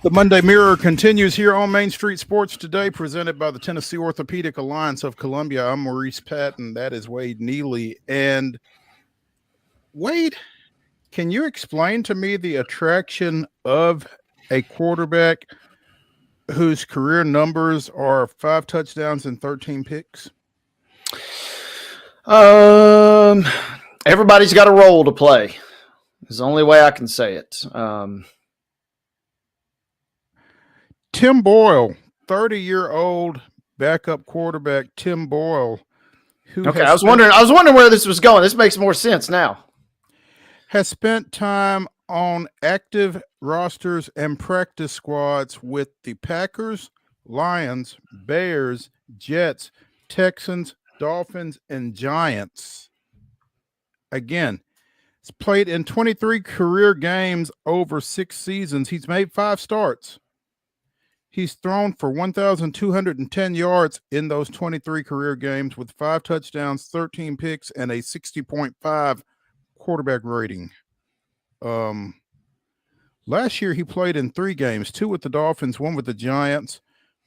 The Monday Mirror continues here on Main Street Sports Today, presented by the Tennessee Orthopedic Alliance of Columbia. I'm Maurice Patton. That is Wade Neely. And Wade, can you explain to me the attraction of a quarterback whose career numbers are 5 touchdowns and 13 picks? Everybody's got a role to play. Is the only way I can say it. Tim Boyle, 30-year-old backup quarterback Tim Boyle, who Okay, I was wondering where this was going. This makes more sense now. has spent time on active rosters and practice squads with the Packers, Lions, Bears, Jets, Texans, Dolphins, and Giants. Again, he's played in 23 career games over 6 seasons. He's made 5 starts. He's thrown for 1,210 yards in those 23 career games with 5 touchdowns, 13 picks, and a 60.5 quarterback rating. Last year, he played in 3 games, 2 with the Dolphins, 1 with the Giants,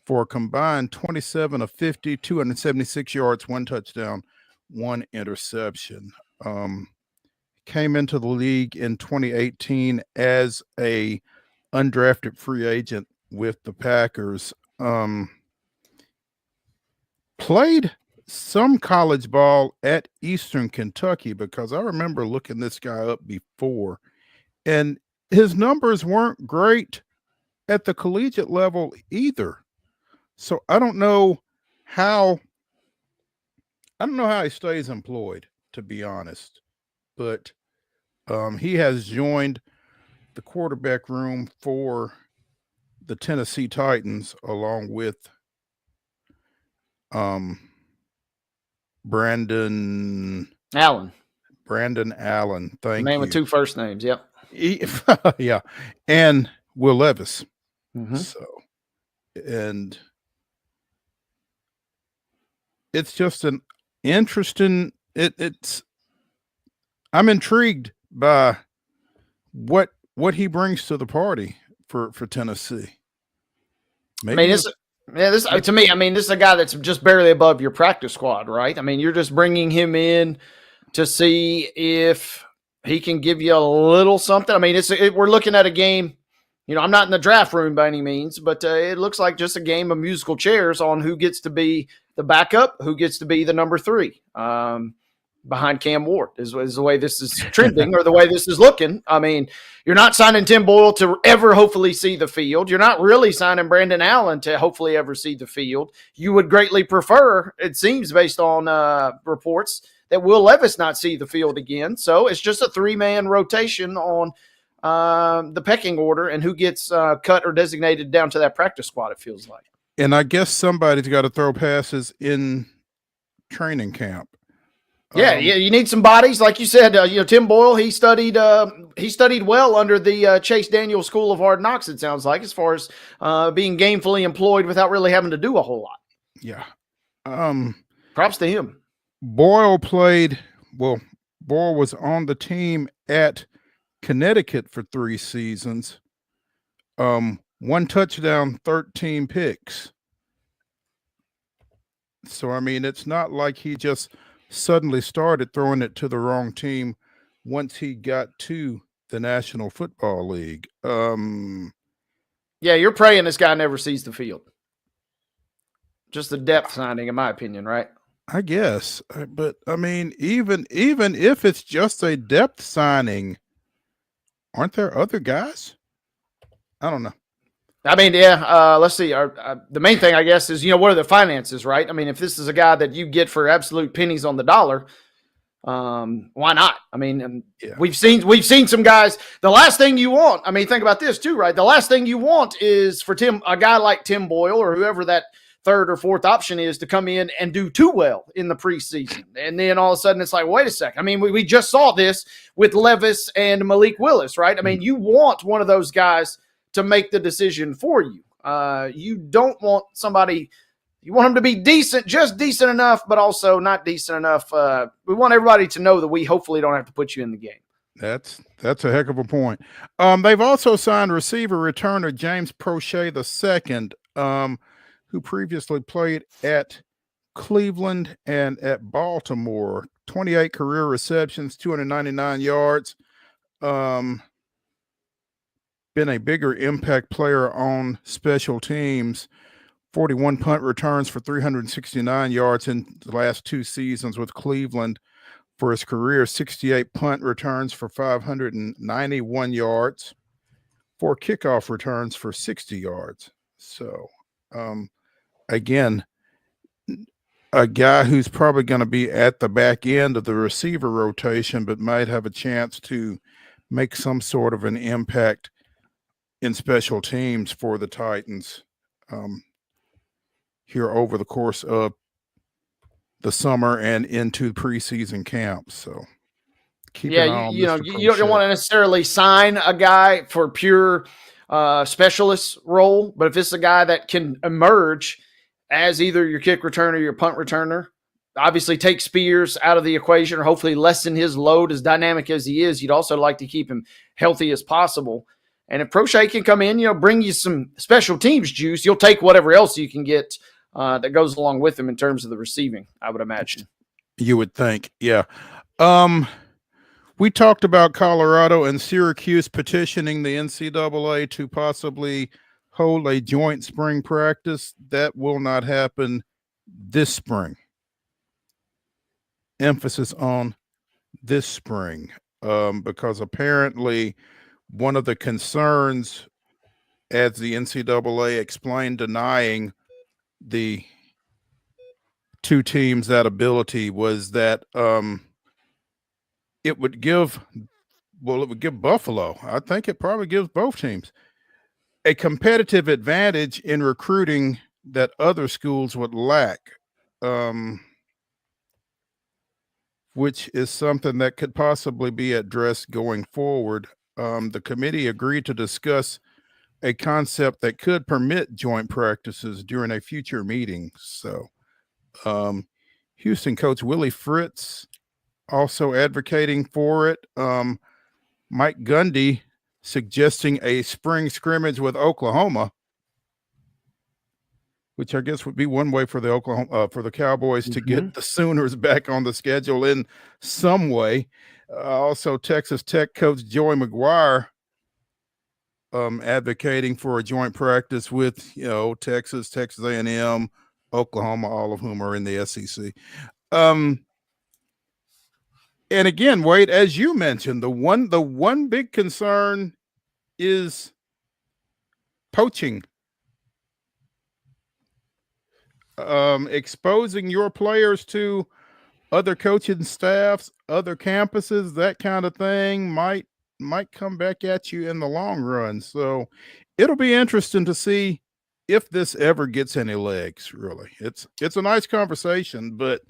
for a combined 27 of 50, 276 yards, 1 touchdown, 1 interception. Came into the league in 2018 as a undrafted free agent with the Packers. Played some college ball at Eastern Kentucky, because I remember looking this guy up before, and his numbers weren't great at the collegiate level either. So I don't know how he stays employed, to be honest. But he has joined the quarterback room for the Tennessee Titans along with Brandon Allen. Thank Man you. with 2 first names. Yep. Yeah. And Will Levis. Mm-hmm. So, and it's just an interesting, I'm intrigued by what he brings to the party for Tennessee. Maybe this to me, this is a guy that's just barely above your practice squad, right? I mean, you're just bringing him in to see if he can give you a little something. I mean, we're looking at a game. I'm not in the draft room by any means, but it looks like just a game of musical chairs on who gets to be the backup, who gets to be the number 3 behind Cam Ward is the way this is trending or the way this is looking. I mean, you're not signing Tim Boyle to ever hopefully see the field. You're not really signing Brandon Allen to hopefully ever see the field. You would greatly prefer, it seems based on reports, that Will Levis not see the field again. So it's just a 3-man rotation on the pecking order and who gets cut or designated down to that practice squad, it feels like. And I guess somebody's got to throw passes in training camp. Yeah, you need some bodies, like you said. Tim Boyle, he studied well under the Chase Daniel School of Hard Knocks. It sounds like, as far as being gainfully employed without really having to do a whole lot. Yeah. Props to him. Boyle was on the team at Connecticut for 3 seasons. 1 touchdown, 13 picks. So, it's not like he just suddenly started throwing it to the wrong team once he got to the National Football League. Yeah, you're praying this guy never sees the field. Just a depth signing, in my opinion, right? I guess. But, even if it's just a depth signing, aren't there other guys? I don't know. Let's see. The main thing, I guess, is, what are the finances, right? If this is a guy that you get for absolute pennies on the dollar, why not? We've seen some guys. The last thing you want, think about this too, right? The last thing you want is for a guy like Tim Boyle or whoever that 3rd or 4th option is to come in and do too well in the preseason. And then all of a sudden it's like, wait a second. We just saw this with Levis and Malik Willis, right? You want one of those guys to make the decision for you. You don't want somebody, you want them to be decent, just decent enough, but also not decent enough. We want everybody to know that we hopefully don't have to put you in the game. That's a heck of a point. They've also signed receiver returner James Prochet II, who previously played at Cleveland and at Baltimore. 28 career receptions, 299 yards. Been a bigger impact player on special teams. 41 punt returns for 369 yards in the last 2 seasons with Cleveland for his career. 68 punt returns for 591 yards. 4 kickoff returns for 60 yards. So, again, a guy who's probably going to be at the back end of the receiver rotation, but might have a chance to make some sort of an impact in special teams for the Titans here over the course of the summer and into preseason camps. So keep an eye on you know, Mr. you don't want to necessarily sign a guy for pure specialist role, but if it's a guy that can emerge as either your kick returner or your punt returner, obviously take Spears out of the equation or hopefully lessen his load as dynamic as he is. You'd also like to keep him healthy as possible. And if Prochet can come in, bring you some special teams juice, you'll take whatever else you can get that goes along with him in terms of the receiving, I would imagine. You would think, yeah. We talked about Colorado and Syracuse petitioning the NCAA to possibly hold a joint spring practice. That will not happen this spring. Emphasis on this spring, because apparently one of the concerns, as the NCAA explained, denying the two teams that ability, was that it would give Buffalo, I think it probably gives both teams, a competitive advantage in recruiting that other schools would lack, which is something that could possibly be addressed going forward. The committee agreed to discuss a concept that could permit joint practices during a future meeting. So Houston coach Willie Fritz also advocating for it. Mike Gundy suggesting a spring scrimmage with Oklahoma, which I guess would be one way for the Cowboys to get the Sooners back on the schedule in some way. Also, Texas Tech coach Joey McGuire advocating for a joint practice with Texas A&M, Oklahoma, all of whom are in the SEC. And again, Wade, as you mentioned, the one big concern is poaching. Exposing your players to other coaching staffs, other campuses, that kind of thing might come back at you in the long run. So it'll be interesting to see if this ever gets any legs. Really, it's a nice conversation, but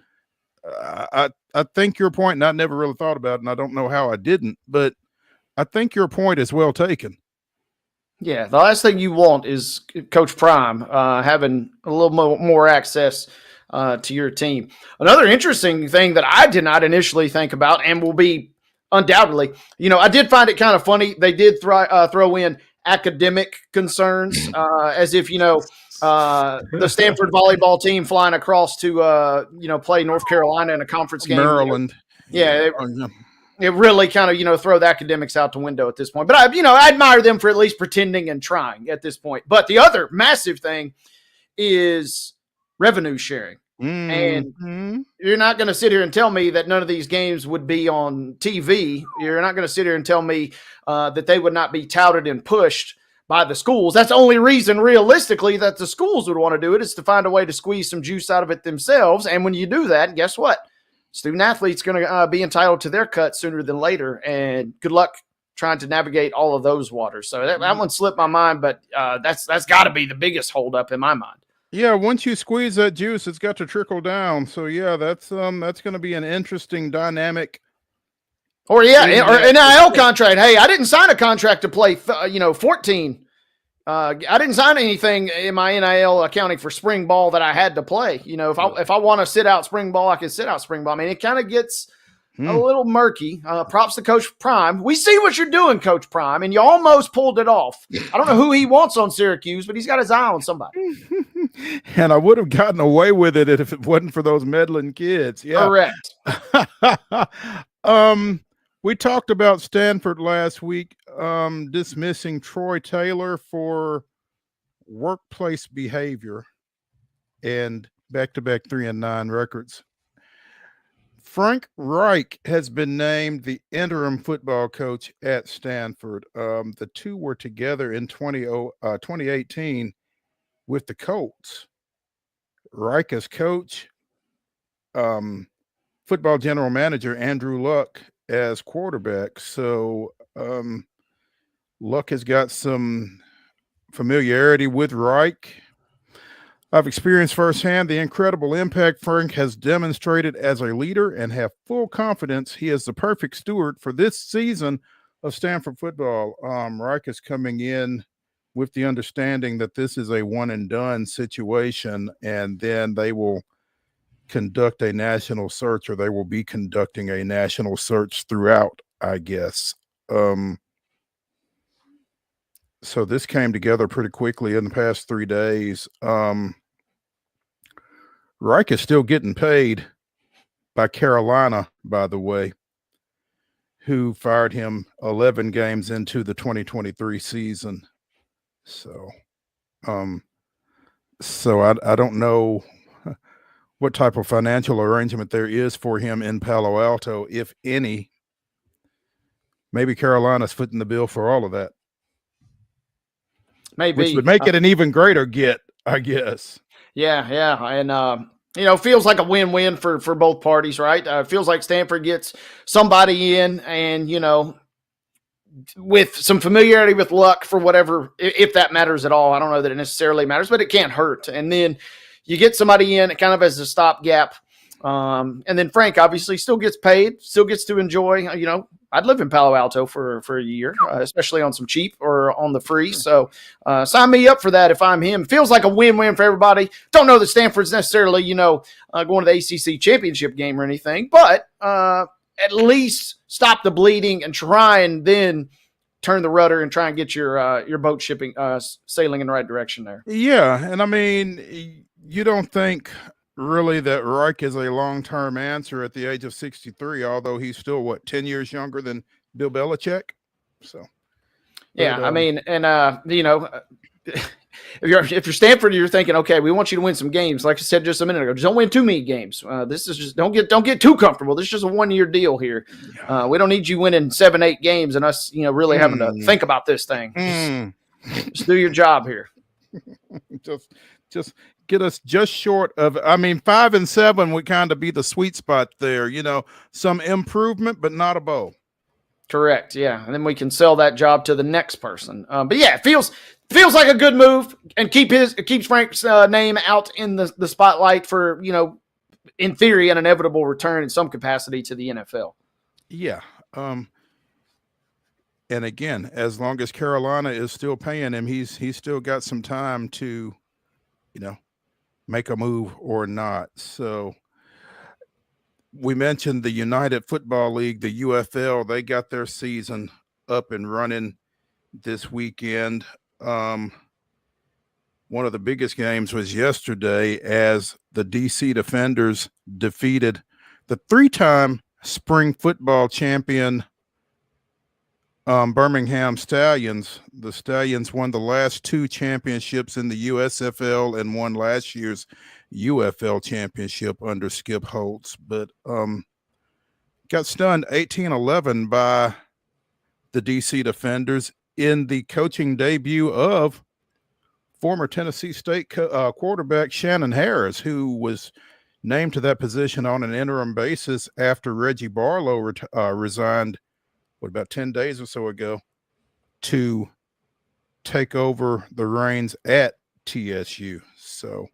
I think your point, and I never really thought about it, and I don't know how I didn't, but I think your point is well taken. Yeah, the last thing you want is Coach Prime having a little more access to your team. Another interesting thing that I did not initially think about, and will be undoubtedly, I did find it kind of funny. They did throw in academic concerns as if, the Stanford volleyball team flying across to, play North Carolina in a conference game. Maryland. Yeah. It really kind of, throw the academics out the window at this point. But, I admire them for at least pretending and trying at this point. But the other massive thing is revenue sharing. And you're not going to sit here and tell me that none of these games would be on TV. You're not going to sit here and tell me that they would not be touted and pushed by the schools. That's the only reason realistically that the schools would want to do it, is to find a way to squeeze some juice out of it themselves. And when you do that, guess what? Student athletes going to be entitled to their cut sooner than later. And good luck trying to navigate all of those waters. So that one slipped my mind, but that's got to be the biggest holdup in my mind. Yeah, once you squeeze that juice, it's got to trickle down. So yeah, that's going to be an interesting dynamic. Or an NIL contract. Hey, I didn't sign a contract to play 14. I didn't sign anything in my NIL accounting for spring ball that I had to play. If I want to sit out spring ball, I can sit out spring ball. I mean, it kind of gets a little murky. Props to Coach Prime. We see what you're doing, Coach Prime, and you almost pulled it off. I don't know who he wants on Syracuse, but he's got his eye on somebody. And I would have gotten away with it if it wasn't for those meddling kids. Yeah, correct. We talked about Stanford last week, dismissing Troy Taylor for workplace behavior and back-to-back 3-9 records. Frank Reich has been named the interim football coach at Stanford. The two were together in 2018 with the Colts. Reich as coach, football general manager Andrew Luck as quarterback. So Luck has got some familiarity with Reich. I've experienced firsthand the incredible impact Frank has demonstrated as a leader and have full confidence he is the perfect steward for this season of Stanford football. Reich is coming in with the understanding that this is a one and done situation, and then they will conduct a national search, or they will be conducting a national search throughout, I guess. So this came together pretty quickly in the past 3 days. Reich is still getting paid by Carolina, by the way, who fired him 11 games into the 2023 season. So, I don't know what type of financial arrangement there is for him in Palo Alto, if any. Maybe Carolina's footing the bill for all of that. Maybe. Which would make it an even greater get, I guess. Yeah. And, feels like a win-win for both parties, right? Feels like Stanford gets somebody in and, with some familiarity with Luck for whatever, if that matters at all. I don't know that it necessarily matters, but it can't hurt. And then you get somebody in kind of as a stopgap. And then Frank obviously still gets paid, still gets to enjoy, I'd live in Palo Alto for a year, especially on some cheap or on the free. So sign me up for that if I'm him. Feels like a win-win for everybody. Don't know that Stanford's necessarily, going to the ACC championship game or anything, but at least stop the bleeding and try and then turn the rudder and try and get your boat sailing in the right direction there. Yeah, and I mean, you don't think really that Reich is a long-term answer at the age of 63, although he's still 10 years younger than Bill Belichick. So, yeah, I mean, and if you're Stanford, you're thinking, okay, we want you to win some games. Like I said just a minute ago, just don't win too many games. This is just don't get too comfortable. This is just a 1-year deal here. We don't need you winning 7-8 games and us, really having to think about this thing. Just do your job here. Just get us just short of, 5-7 would kind of be the sweet spot there, some improvement, but not a bowl. Correct. Yeah. And then we can sell that job to the next person. But yeah, it feels like a good move and keeps Frank's name out in the spotlight for, in theory, an inevitable return in some capacity to the NFL. Yeah. And again, as long as Carolina is still paying him, he's still got some time to, make a move or not. So we mentioned the United Football League, the UFL. They got their season up and running this weekend. One of the biggest games was yesterday as the DC Defenders defeated the 3-time spring football champion Birmingham Stallions. The Stallions won the last 2 championships in the USFL and won last year's UFL championship under Skip Holtz, but got stunned 18-11 by the DC Defenders in the coaching debut of former Tennessee State quarterback Shannon Harris, who was named to that position on an interim basis after Reggie Barlow resigned about 10 days or so ago to take over the reins at TSU. So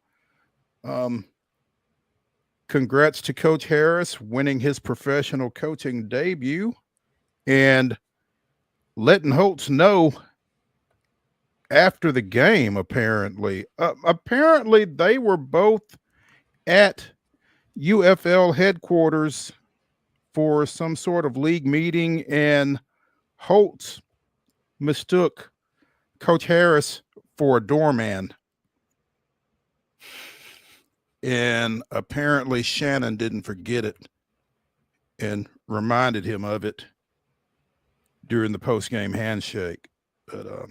congrats to Coach Harris winning his professional coaching debut and letting Holtz know after the game, apparently. Apparently they were both at UFL headquarters for some sort of league meeting, and Holtz mistook Coach Harris for a doorman. And apparently Shannon didn't forget it and reminded him of it during the post-game handshake. But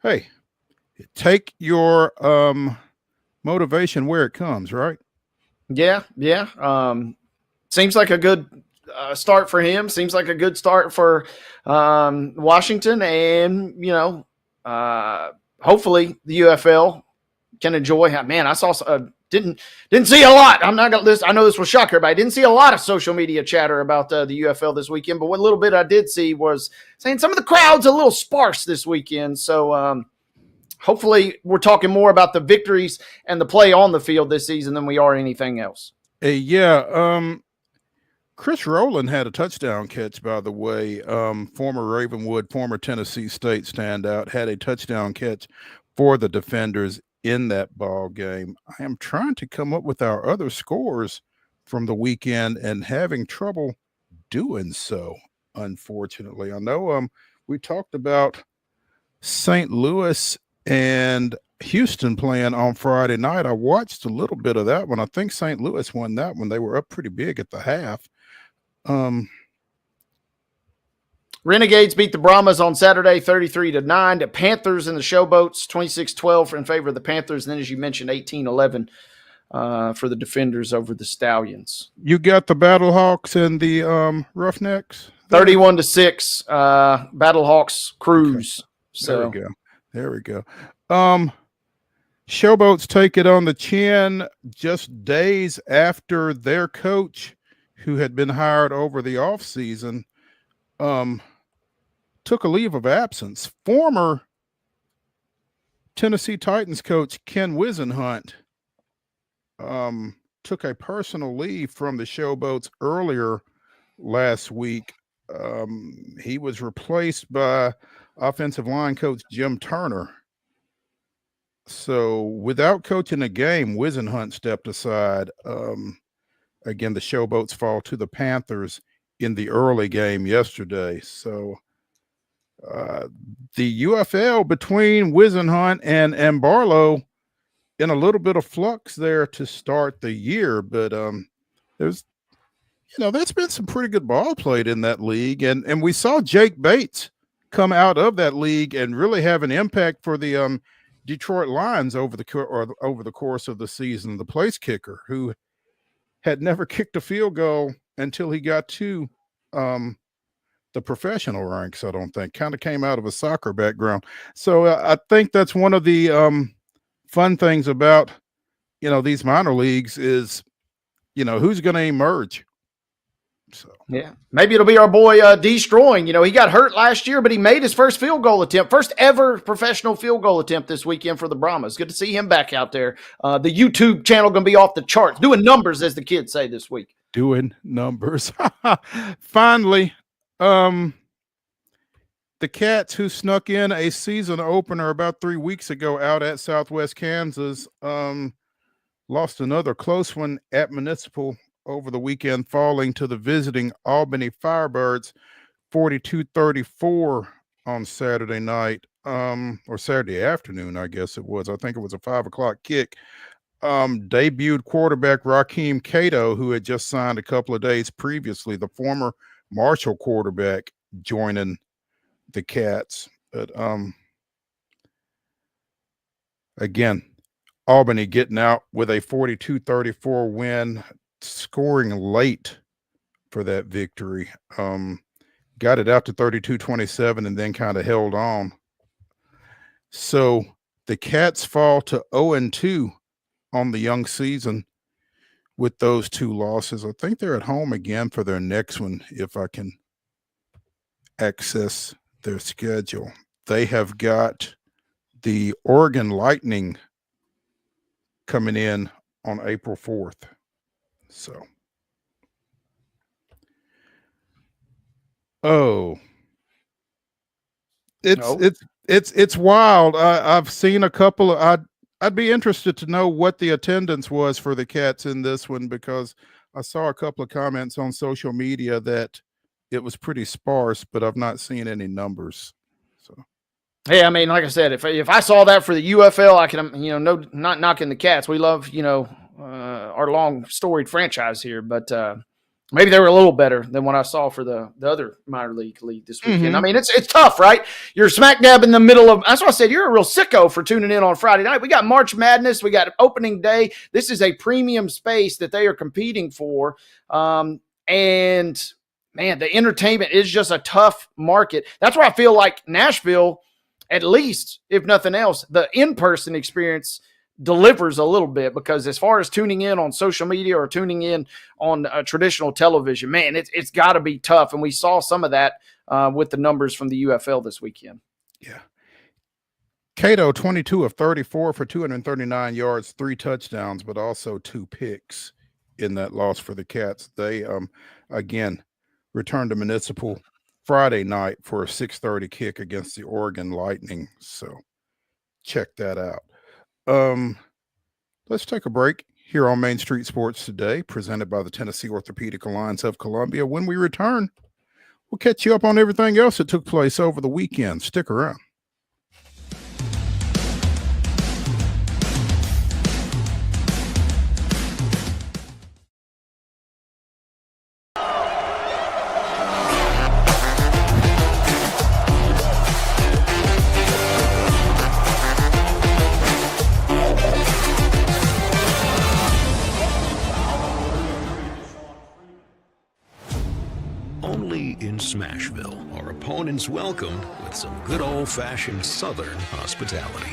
hey, take your motivation where it comes, right? Yeah. Seems like a good start for him. Seems like a good start for Washington. And, hopefully the UFL can enjoy. Man, I saw didn't see a lot. I'm not gonna list. I know this will shock everybody. I didn't see a lot of social media chatter about the UFL this weekend, but what little bit I did see was saying some of the crowd's a little sparse this weekend. So hopefully we're talking more about the victories and the play on the field this season than we are anything else. Chris Rowland had a touchdown catch, by the way. Former Ravenwood, former Tennessee State standout, had a touchdown catch for the Defenders in that ball game. I am trying to come up with our other scores from the weekend and having trouble doing so, unfortunately. I know we talked about St. Louis and Houston playing on Friday night. I watched a little bit of that one. I think St. Louis won that one. They were up pretty big at the half. Renegades beat the Brahmas on Saturday 33-9. The Panthers and the Showboats 26-12 in favor of the Panthers. And then, as you mentioned, 18-11 for the Defenders over the Stallions. You got the Battlehawks and the Roughnecks? 31-6, Battlehawks cruise. Okay. So There we go. Showboats take it on the chin just days after their coach, who had been hired over the offseason, took a leave of absence. Former Tennessee Titans coach Ken Wisenhunt took a personal leave from the Showboats earlier last week. He was replaced by offensive line coach Jim Turner. So without coaching a game, Wisenhunt stepped aside. Again, the Showboats fall to the Panthers in the early game yesterday. So the UFL between Wisenhunt and Barlow in a little bit of flux there to start the year. But there's been some pretty good ball played in that league. And we saw Jake Bates come out of that league and really have an impact for the Detroit Lions over the course of the season. The place kicker who had never kicked a field goal until he got to the professional ranks, I don't think. Kind of came out of a soccer background. So I think that's one of the fun things about, these minor leagues is, who's going to emerge. So yeah, maybe it'll be our boy D. Stroing. He got hurt last year, but he made his first field goal attempt, first ever professional field goal attempt this weekend for the Brahmas. Good to see him back out there. The YouTube channel going to be off the charts, doing numbers, as the kids say this week. Doing numbers. Finally, the Cats, who snuck in a season opener about 3 weeks ago out at Southwest Kansas, lost another close one at Municipal over the weekend, falling to the visiting Albany Firebirds 42-34 on Saturday night, or Saturday afternoon, I guess it was. I think it was a 5:00 kick. Debuted quarterback Raheem Cato, who had just signed a couple of days previously, the former Marshall quarterback, joining the Cats. But again, Albany getting out with a 42-34 win, scoring late for that victory. Got it out to 32-27 and then kind of held on. So the Cats fall to 0-2 on the young season with those two losses. I think they're at home again for their next one, if I can access their schedule. They have got the Oregon Lightning coming in on April 4th. So, it's wild. I've seen a couple of. I'd be interested to know what the attendance was for the Cats in this one, because I saw a couple of comments on social media that it was pretty sparse, but I've not seen any numbers. So, hey, I mean, like I said, if I saw that for the UFL, I can, not knocking the Cats. We love, our long storied franchise here, but maybe they were a little better than what I saw for the other minor league this weekend. Mm-hmm. I mean, it's tough, right? You're smack dab in the middle of. That's why I said you're a real sicko for tuning in on Friday night. We got March Madness, we got opening day. This is a premium space that they are competing for, and man, the entertainment is just a tough market. That's where I feel like Nashville at least, if nothing else, the in-person experience delivers a little bit, because as far as tuning in on social media or tuning in on traditional television, man, it's got to be tough. And we saw some of that with the numbers from the UFL this weekend. Yeah. Cato, 22 of 34 for 239 yards, 3 touchdowns, but also 2 picks in that loss for the Cats. They, again, returned to Municipal Friday night for a 6:30 kick against the Oregon Lightning. So check that out. Let's take a break here on Main Street Sports Today, presented by the Tennessee Orthopedic Alliance of Columbia. When we return, we'll catch you up on everything else that took place over the weekend. Stick around. Only in Smashville are opponents welcomed with some good old-fashioned Southern hospitality.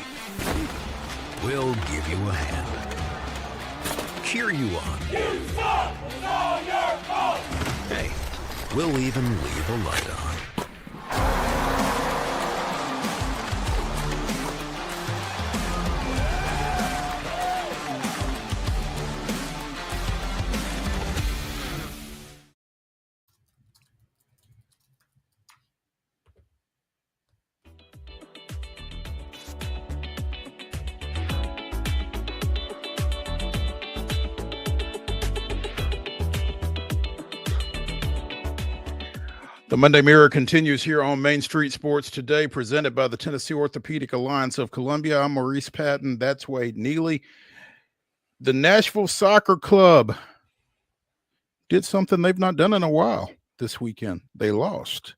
We'll give you a hand, cheer you on. Hey, we'll even leave a light on. The Monday Mirror continues here on Main Street Sports Today, presented by the Tennessee Orthopedic Alliance of Columbia. I'm Maurice Patton. That's Wade Neely. The Nashville Soccer Club did something they've not done in a while this weekend. They lost,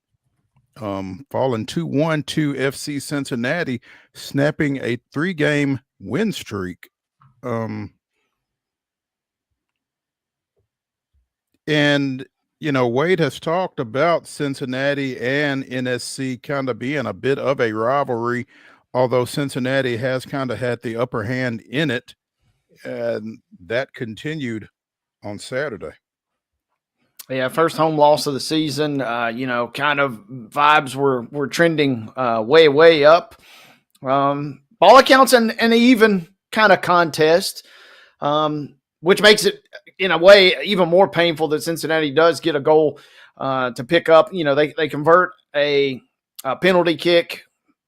falling 2-1 to FC Cincinnati, snapping a 3-game win streak. And Wade has talked about Cincinnati and NSC kind of being a bit of a rivalry, although Cincinnati has kind of had the upper hand in it, and that continued on Saturday. Yeah, first home loss of the season. Kind of vibes were trending way up. Ball accounts and an even kind of contest, which makes it, in a way, even more painful that Cincinnati does get a goal to pick up. They convert a penalty kick.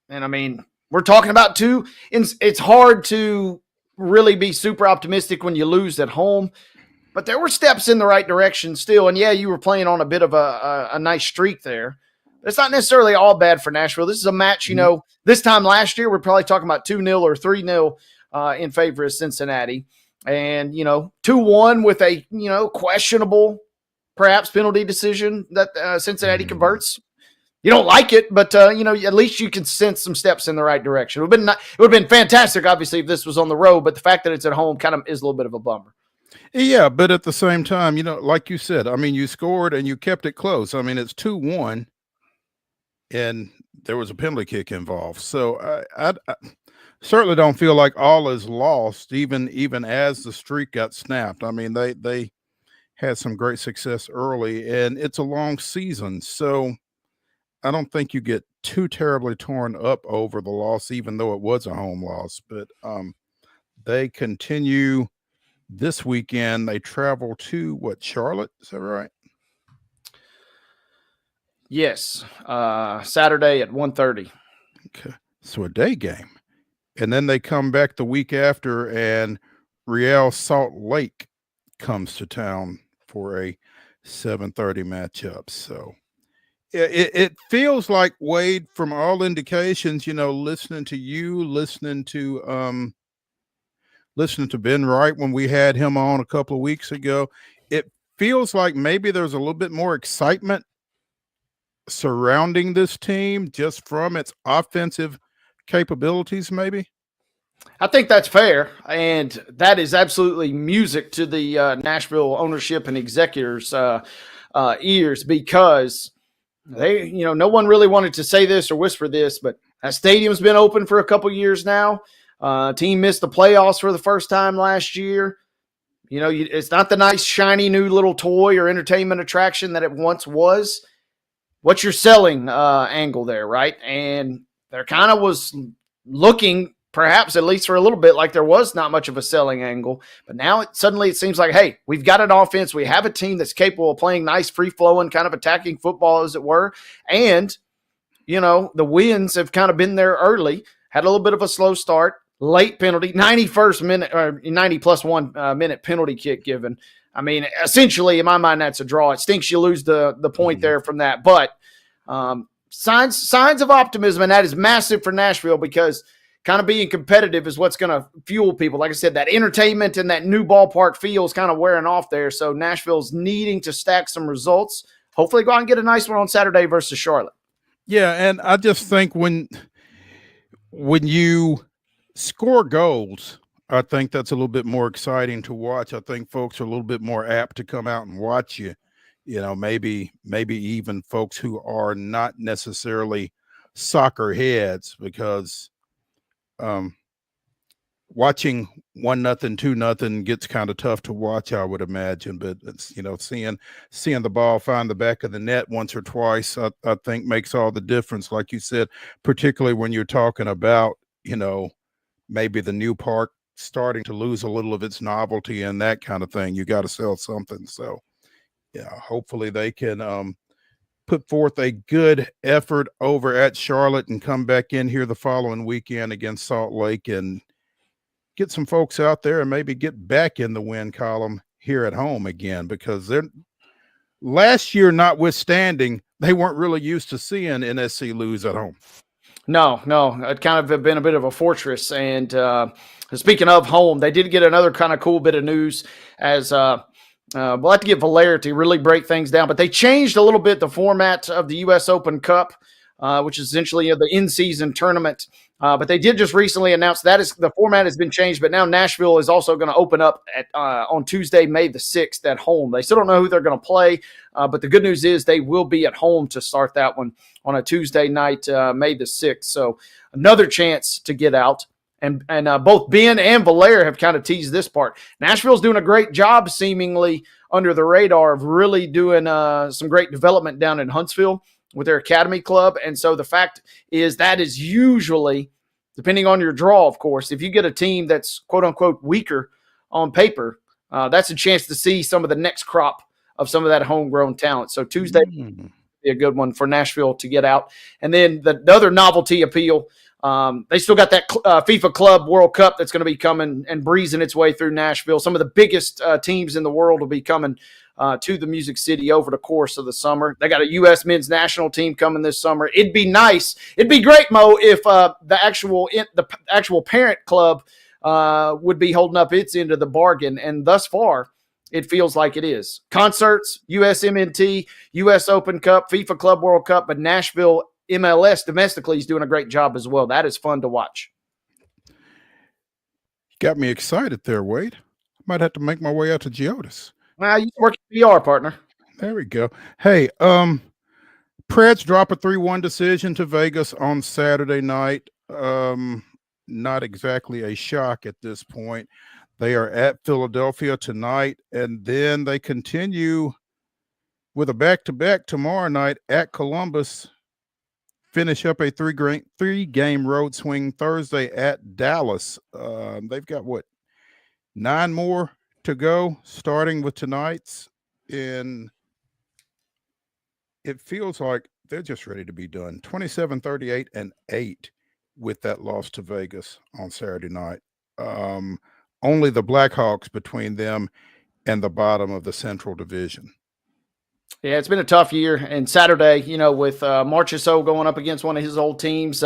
And, I mean, we're talking about two. It's hard to really be super optimistic when you lose at home. But there were steps in the right direction still. And, yeah, you were playing on a bit of a nice streak there. It's not necessarily all bad for Nashville. This is a match, this time last year, we're probably talking about 2-0 or 3-0 in favor of Cincinnati. And, 2-1 with a, questionable, perhaps, penalty decision that Cincinnati converts. You don't like it, but, at least you can sense some steps in the right direction. It would have been fantastic, obviously, if this was on the road, but the fact that it's at home kind of is a little bit of a bummer. Yeah, but at the same time, like you said, I mean, you scored and you kept it close. I mean, it's 2-1, and there was a penalty kick involved. So I certainly don't feel like all is lost, even as the streak got snapped. I mean, they had some great success early, and it's a long season. So I don't think you get too terribly torn up over the loss, even though it was a home loss. But they continue this weekend. They travel to, Charlotte? Is that right? Yes. Saturday at 1:30. Okay. So a day game. And then they come back the week after, and Real Salt Lake comes to town for a 7:30 matchup. So it feels like, Wade, from all indications, listening to you, listening to Ben Wright when we had him on a couple of weeks ago, it feels like maybe there's a little bit more excitement surrounding this team just from its offensive capabilities, maybe. I think that's fair, and that is absolutely music to the Nashville ownership and executors' ears, because they, no one really wanted to say this or whisper this, but That stadium's been open for a couple years now. Team missed the playoffs for the first time last year. You know, it's not the nice, shiny new little toy or entertainment attraction that it once was. What's your selling angle there, right? And there kind of was looking, perhaps at least for a little bit, like there was not much of a selling angle. But now suddenly it seems like, hey, we've got an offense. We have a team that's capable of playing nice, free-flowing, kind of attacking football, as it were. And, you know, the wins have kind of been there early. Had a little bit of a slow start. Late penalty, 91st minute or 90 plus 1 minute penalty kick given. I mean, essentially, in my mind, that's a draw. It stinks you lose the point there from that. But signs of optimism, and that is massive for Nashville because kind of being competitive is what's going to fuel people. Like I said, that entertainment and that new ballpark feel is kind of wearing off there. So Nashville's needing to stack some results. Hopefully go out and get a nice one on Saturday versus Charlotte. Yeah, and I just think when you score goals, I think that's a little bit more exciting to watch. I think folks are a little bit more apt to come out and watch you. You know, maybe even folks who are not necessarily soccer heads, because watching 1-0, 2-0 gets kind of tough to watch, I would imagine. But it's, you know, seeing the ball find the back of the net once or twice, I think makes all the difference. Like you said, particularly when you're talking about, you know, maybe the new park starting to lose a little of its novelty and that kind of thing. You got to sell something. So, yeah, hopefully they can put forth a good effort over at Charlotte and come back in here the following weekend against Salt Lake and get some folks out there and maybe get back in the win column here at home again, because they're last year notwithstanding, they weren't really used to seeing NSC lose at home. No, it kind of been a bit of a fortress. And speaking of home, they did get another kind of cool bit of news as we'll have to get Valera to really break things down. But they changed a little bit the format of the U.S. Open Cup, which is essentially the in-season tournament. But they did just recently announce that the format has been changed. But now Nashville is also going to open up on Tuesday, May the 6th at home. They still don't know who they're going to play. But the good news is they will be at home to start that one on a Tuesday night, May the 6th. So another chance to get out. And both Ben and Valera have kind of teased this part. Nashville's doing a great job, seemingly under the radar, of really doing some great development down in Huntsville with their academy club. And so the fact is that is usually, depending on your draw, of course, if you get a team that's quote-unquote weaker on paper, that's a chance to see some of the next crop of some of that homegrown talent. So Tuesday will be a good one for Nashville to get out. And then the other novelty appeal, they still got that FIFA Club World Cup that's going to be coming and breezing its way through Nashville. Some of the biggest teams in the world will be coming to the Music City over the course of the summer. They got a U.S. men's national team coming this summer. It'd be nice. It'd be great, Mo, if the actual parent club would be holding up its end of the bargain. And thus far, it feels like it is. Concerts, USMNT, U.S. Open Cup, FIFA Club World Cup, but Nashville MLS domestically is doing a great job as well. That is fun to watch. Got me excited there, Wade. I might have to make my way out to Geodis. Well, you work at PR, partner. There we go. Hey, Preds drop a 3-1 decision to Vegas on Saturday night. Not exactly a shock at this point. They are at Philadelphia tonight, and then they continue with a back-to-back tomorrow night at Columbus. Finish up a three-game road swing Thursday at Dallas. They've got, 9 more to go, starting with tonight's. And it feels like they're just ready to be done. 27-38-8 with that loss to Vegas on Saturday night. Only the Blackhawks between them and the bottom of the Central Division. Yeah, it's been a tough year. And Saturday, with Marchessault going up against one of his old teams,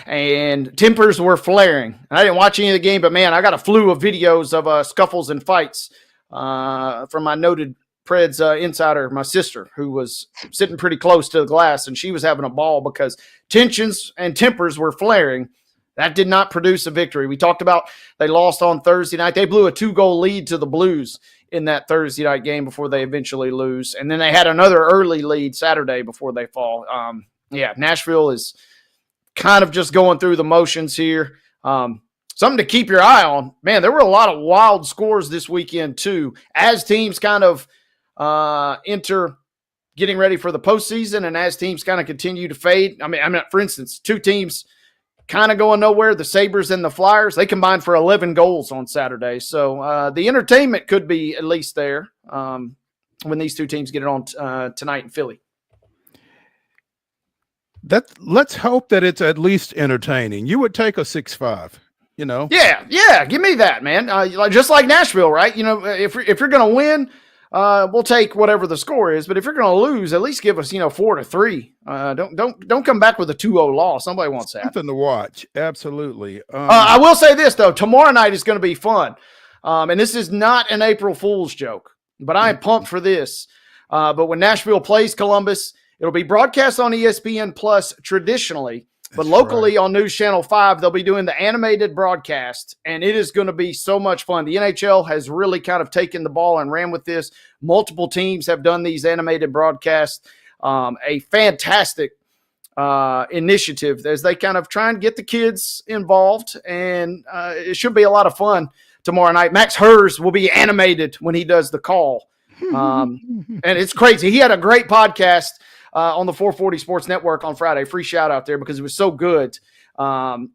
and tempers were flaring. I didn't watch any of the game, but, man, I got a slew of videos of scuffles and fights from my noted Preds insider, my sister, who was sitting pretty close to the glass, and she was having a ball because tensions and tempers were flaring. That did not produce a victory. We talked about they lost on Thursday night. They blew a 2-goal lead to the Blues in that Thursday night game before they eventually lose. And then they had another early lead Saturday before they fall. Nashville is kind of just going through the motions here. Something to keep your eye on. Man, there were a lot of wild scores this weekend too, as teams kind of enter getting ready for the postseason and as teams kind of continue to fade. I mean, for instance, two teams kind of going nowhere, the Sabres and the Flyers, they combined for 11 goals on Saturday. So the entertainment could be at least there when these two teams get it on tonight in Philly. Let's hope that it's at least entertaining. You would take a 6-5, you know? Yeah, give me that, man. Just like Nashville, right? You know, if you're going to win, we'll take whatever the score is. But if you're going to lose, at least give us 4-3. Don't come back with a 2-0 loss. Nobody wants that. Something to watch. Absolutely. I will say this though: tomorrow night is going to be fun, and this is not an April Fool's joke, but I am pumped for this. But when Nashville plays Columbus, it'll be broadcast on ESPN Plus traditionally. But locally on News Channel 5, they'll be doing the animated broadcast, and it is going to be so much fun. The NHL has really kind of taken the ball and ran with this. Multiple teams have done these animated broadcasts. A fantastic initiative as they kind of try and get the kids involved, and it should be a lot of fun tomorrow night. Max Hers will be animated when he does the call, and it's crazy. He had a great podcast on the 440 Sports Network on Friday. Free shout out there because it was so good.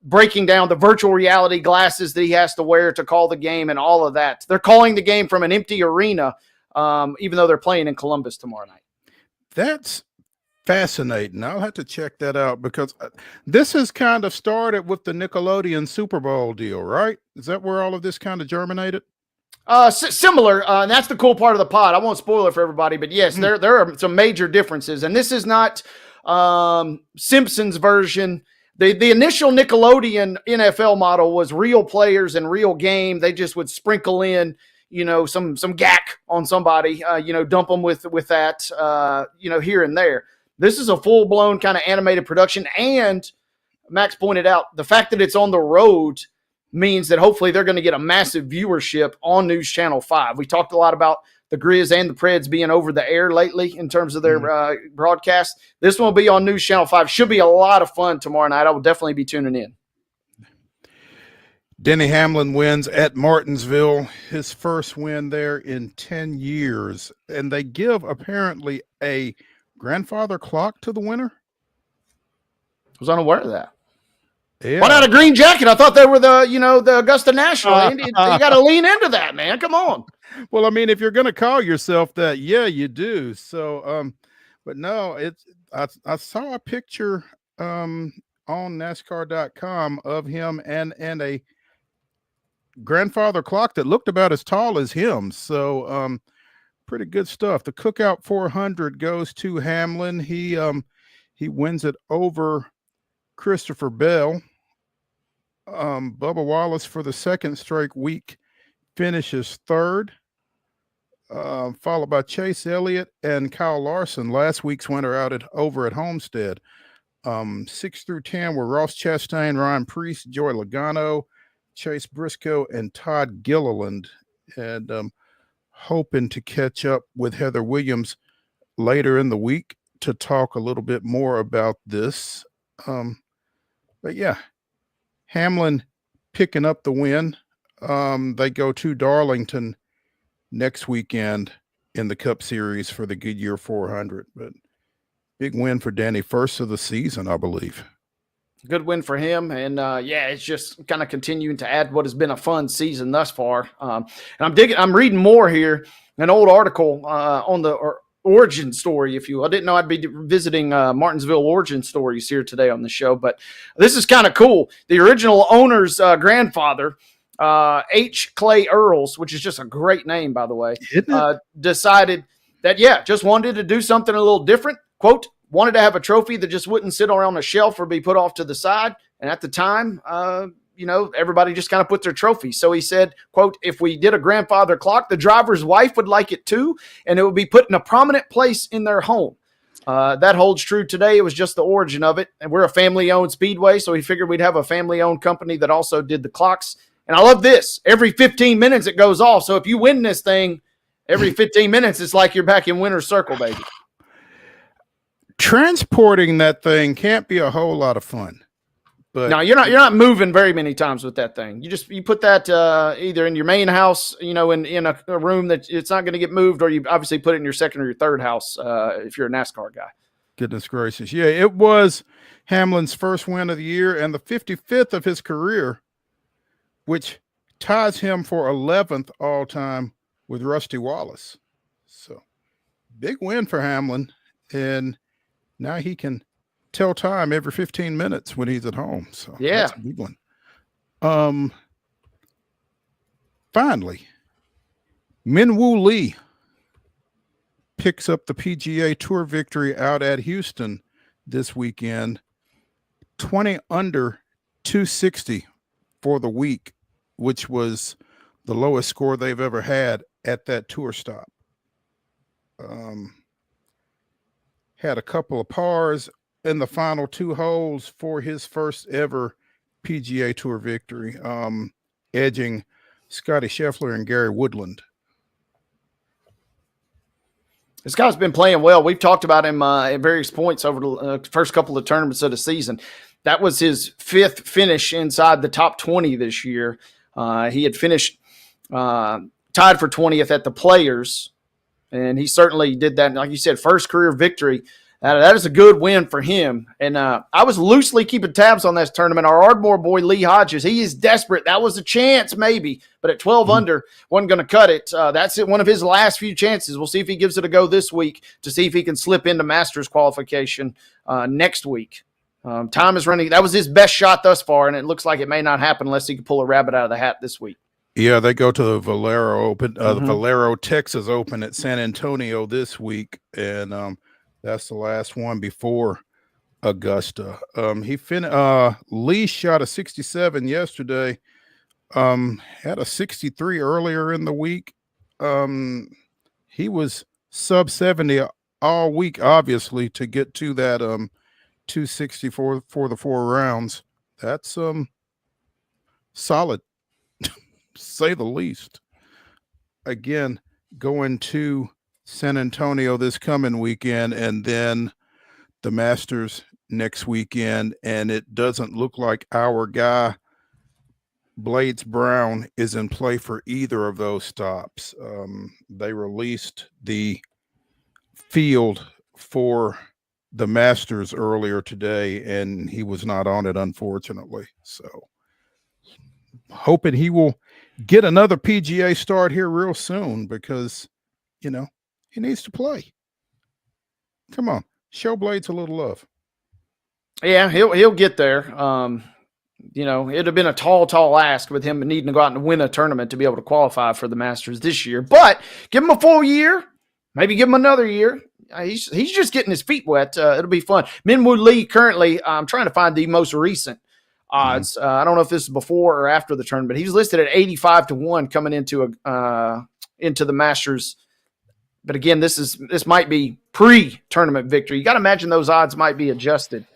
Breaking down the virtual reality glasses that he has to wear to call the game and all of that. They're calling the game from an empty arena, even though they're playing in Columbus tomorrow night. That's fascinating. I'll have to check that out because this has kind of started with the Nickelodeon Super Bowl deal, right? Is that where all of this kind of germinated? Similar, and that's the cool part of the pod. I won't spoil it for everybody, but yes, there are some major differences, and this is not Simpsons version. The initial Nickelodeon NFL model was real players and real game. They just would sprinkle in, some gack on somebody, dump them with that, here and there. This is a full blown kind of animated production, and Max pointed out the fact that it's on the road means that hopefully they're going to get a massive viewership on News Channel 5. We talked a lot about the Grizz and the Preds being over the air lately in terms of their broadcast. This one will be on News Channel 5. Should be a lot of fun tomorrow night. I will definitely be tuning in. Denny Hamlin wins at Martinsville, his first win there in 10 years. And they give apparently a grandfather clock to the winner. I was unaware of that. Yeah. Why not a green jacket? I thought they were the Augusta National. You got to lean into that, man. Come on. Well, I mean, if you're going to call yourself that, yeah, you do. So, but no, I saw a picture on NASCAR.com of him and a grandfather clock that looked about as tall as him. So, pretty good stuff. The Cookout 400 goes to Hamlin. He wins it over Christopher Bell. Bubba Wallace for the second straight week finishes third, followed by Chase Elliott and Kyle Larson. Last week's winner over at Homestead. 6 through 10 were Ross Chastain, Ryan Preece, Joey Logano, Chase Briscoe, and Todd Gilliland. And hoping to catch up with Heather Williams later in the week to talk a little bit more about this. But yeah, Hamlin picking up the win. They go to Darlington next weekend in the Cup Series for the Goodyear 400. But big win for Danny, first of the season, I believe. Good win for him. And it's just kind of continuing to add what has been a fun season thus far. And I'm reading more here, an old article on the origin story, if you will. I didn't know I'd be visiting Martinsville origin stories here today on the show, but this is kind of cool. The original owner's grandfather, H. Clay Earls, which is just a great name, by the way, decided that, just wanted to do something a little different. Quote, wanted to have a trophy that just wouldn't sit around a shelf or be put off to the side. And at the time, everybody just kind of put their trophies. So he said, quote, if we did a grandfather clock, the driver's wife would like it too, and it would be put in a prominent place in their home. That holds true today. It was just the origin of it. And we're a family-owned speedway, so we figured we'd have a family-owned company that also did the clocks. And I love this. Every 15 minutes it goes off. So if you win this thing, every 15 minutes, it's like you're back in winner's circle, baby. Transporting that thing can't be a whole lot of fun. But no, you're not moving very many times with that thing. You put that either in your main house, in a room that it's not going to get moved, or you obviously put it in your second or your third house if you're a NASCAR guy. Goodness gracious. Yeah, it was Hamlin's first win of the year and the 55th of his career, which ties him for 11th all time with Rusty Wallace. So big win for Hamlin. And now he can tell time every 15 minutes when he's at home. So yeah, that's a big one. Finally, Minwoo Lee picks up the PGA Tour victory out at Houston this weekend. 20 under 260 for the week, which was the lowest score they've ever had at that tour stop. Had a couple of pars in the final two holes for his first ever PGA Tour victory, edging Scotty Scheffler and Gary Woodland. This guy's been playing well. We've talked about him at various points over the first couple of tournaments of the season. That was his fifth finish inside the top 20 this year. He had finished tied for 20th at the Players, and he certainly did that. Like you said, first career victory. That is a good win for him. And I was loosely keeping tabs on this tournament. Our Ardmore boy, Lee Hodges, he is desperate. That was a chance maybe, but at 12 under, wasn't going to cut it. That's one of his last few chances. We'll see if he gives it a go this week to see if he can slip into Masters qualification next week. Time is running. That was his best shot thus far, and it looks like it may not happen unless he can pull a rabbit out of the hat this week. Yeah, they go to the Valero Open, the Valero Texas Open at San Antonio this week, and that's the last one before Augusta. Lee shot a 67 yesterday. Had a 63 earlier in the week. He was sub 70 all week, obviously, to get to that 264 for the 4 rounds. That's solid, say the least. Again, going to San Antonio this coming weekend, and then the Masters next weekend, and it doesn't look like our guy Blades Brown is in play for either of those stops. They released the field for the Masters earlier today, and he was not on it, unfortunately. So hoping he will get another PGA start here real soon, because he needs to play. Come on, show Blades a little love. Yeah, he'll get there. It'd have been a tall ask with him needing to go out and win a tournament to be able to qualify for the Masters this year. But give him a full year, maybe give him another year. He's just getting his feet wet. It'll be fun. Minwoo Lee currently, I'm trying to find the most recent odds. I don't know if this is before or after the tournament. He's listed at 85-1 coming into the Masters. But again, this might be pre-tournament victory. You got to imagine those odds might be adjusted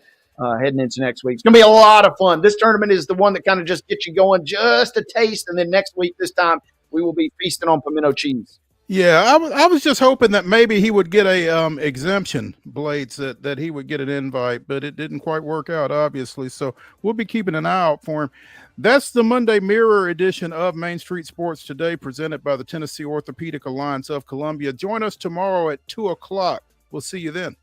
heading into next week. It's going to be a lot of fun. This tournament is the one that kind of just gets you going, just a taste, and then next week, this time, we will be feasting on pimento cheese. Yeah, I was just hoping that maybe he would get a exemption, Blades, that he would get an invite, but it didn't quite work out, obviously. So we'll be keeping an eye out for him. That's the Monday Mirror edition of Main Street Sports Today, presented by the Tennessee Orthopedic Alliance of Columbia. Join us tomorrow at 2 o'clock. We'll see you then.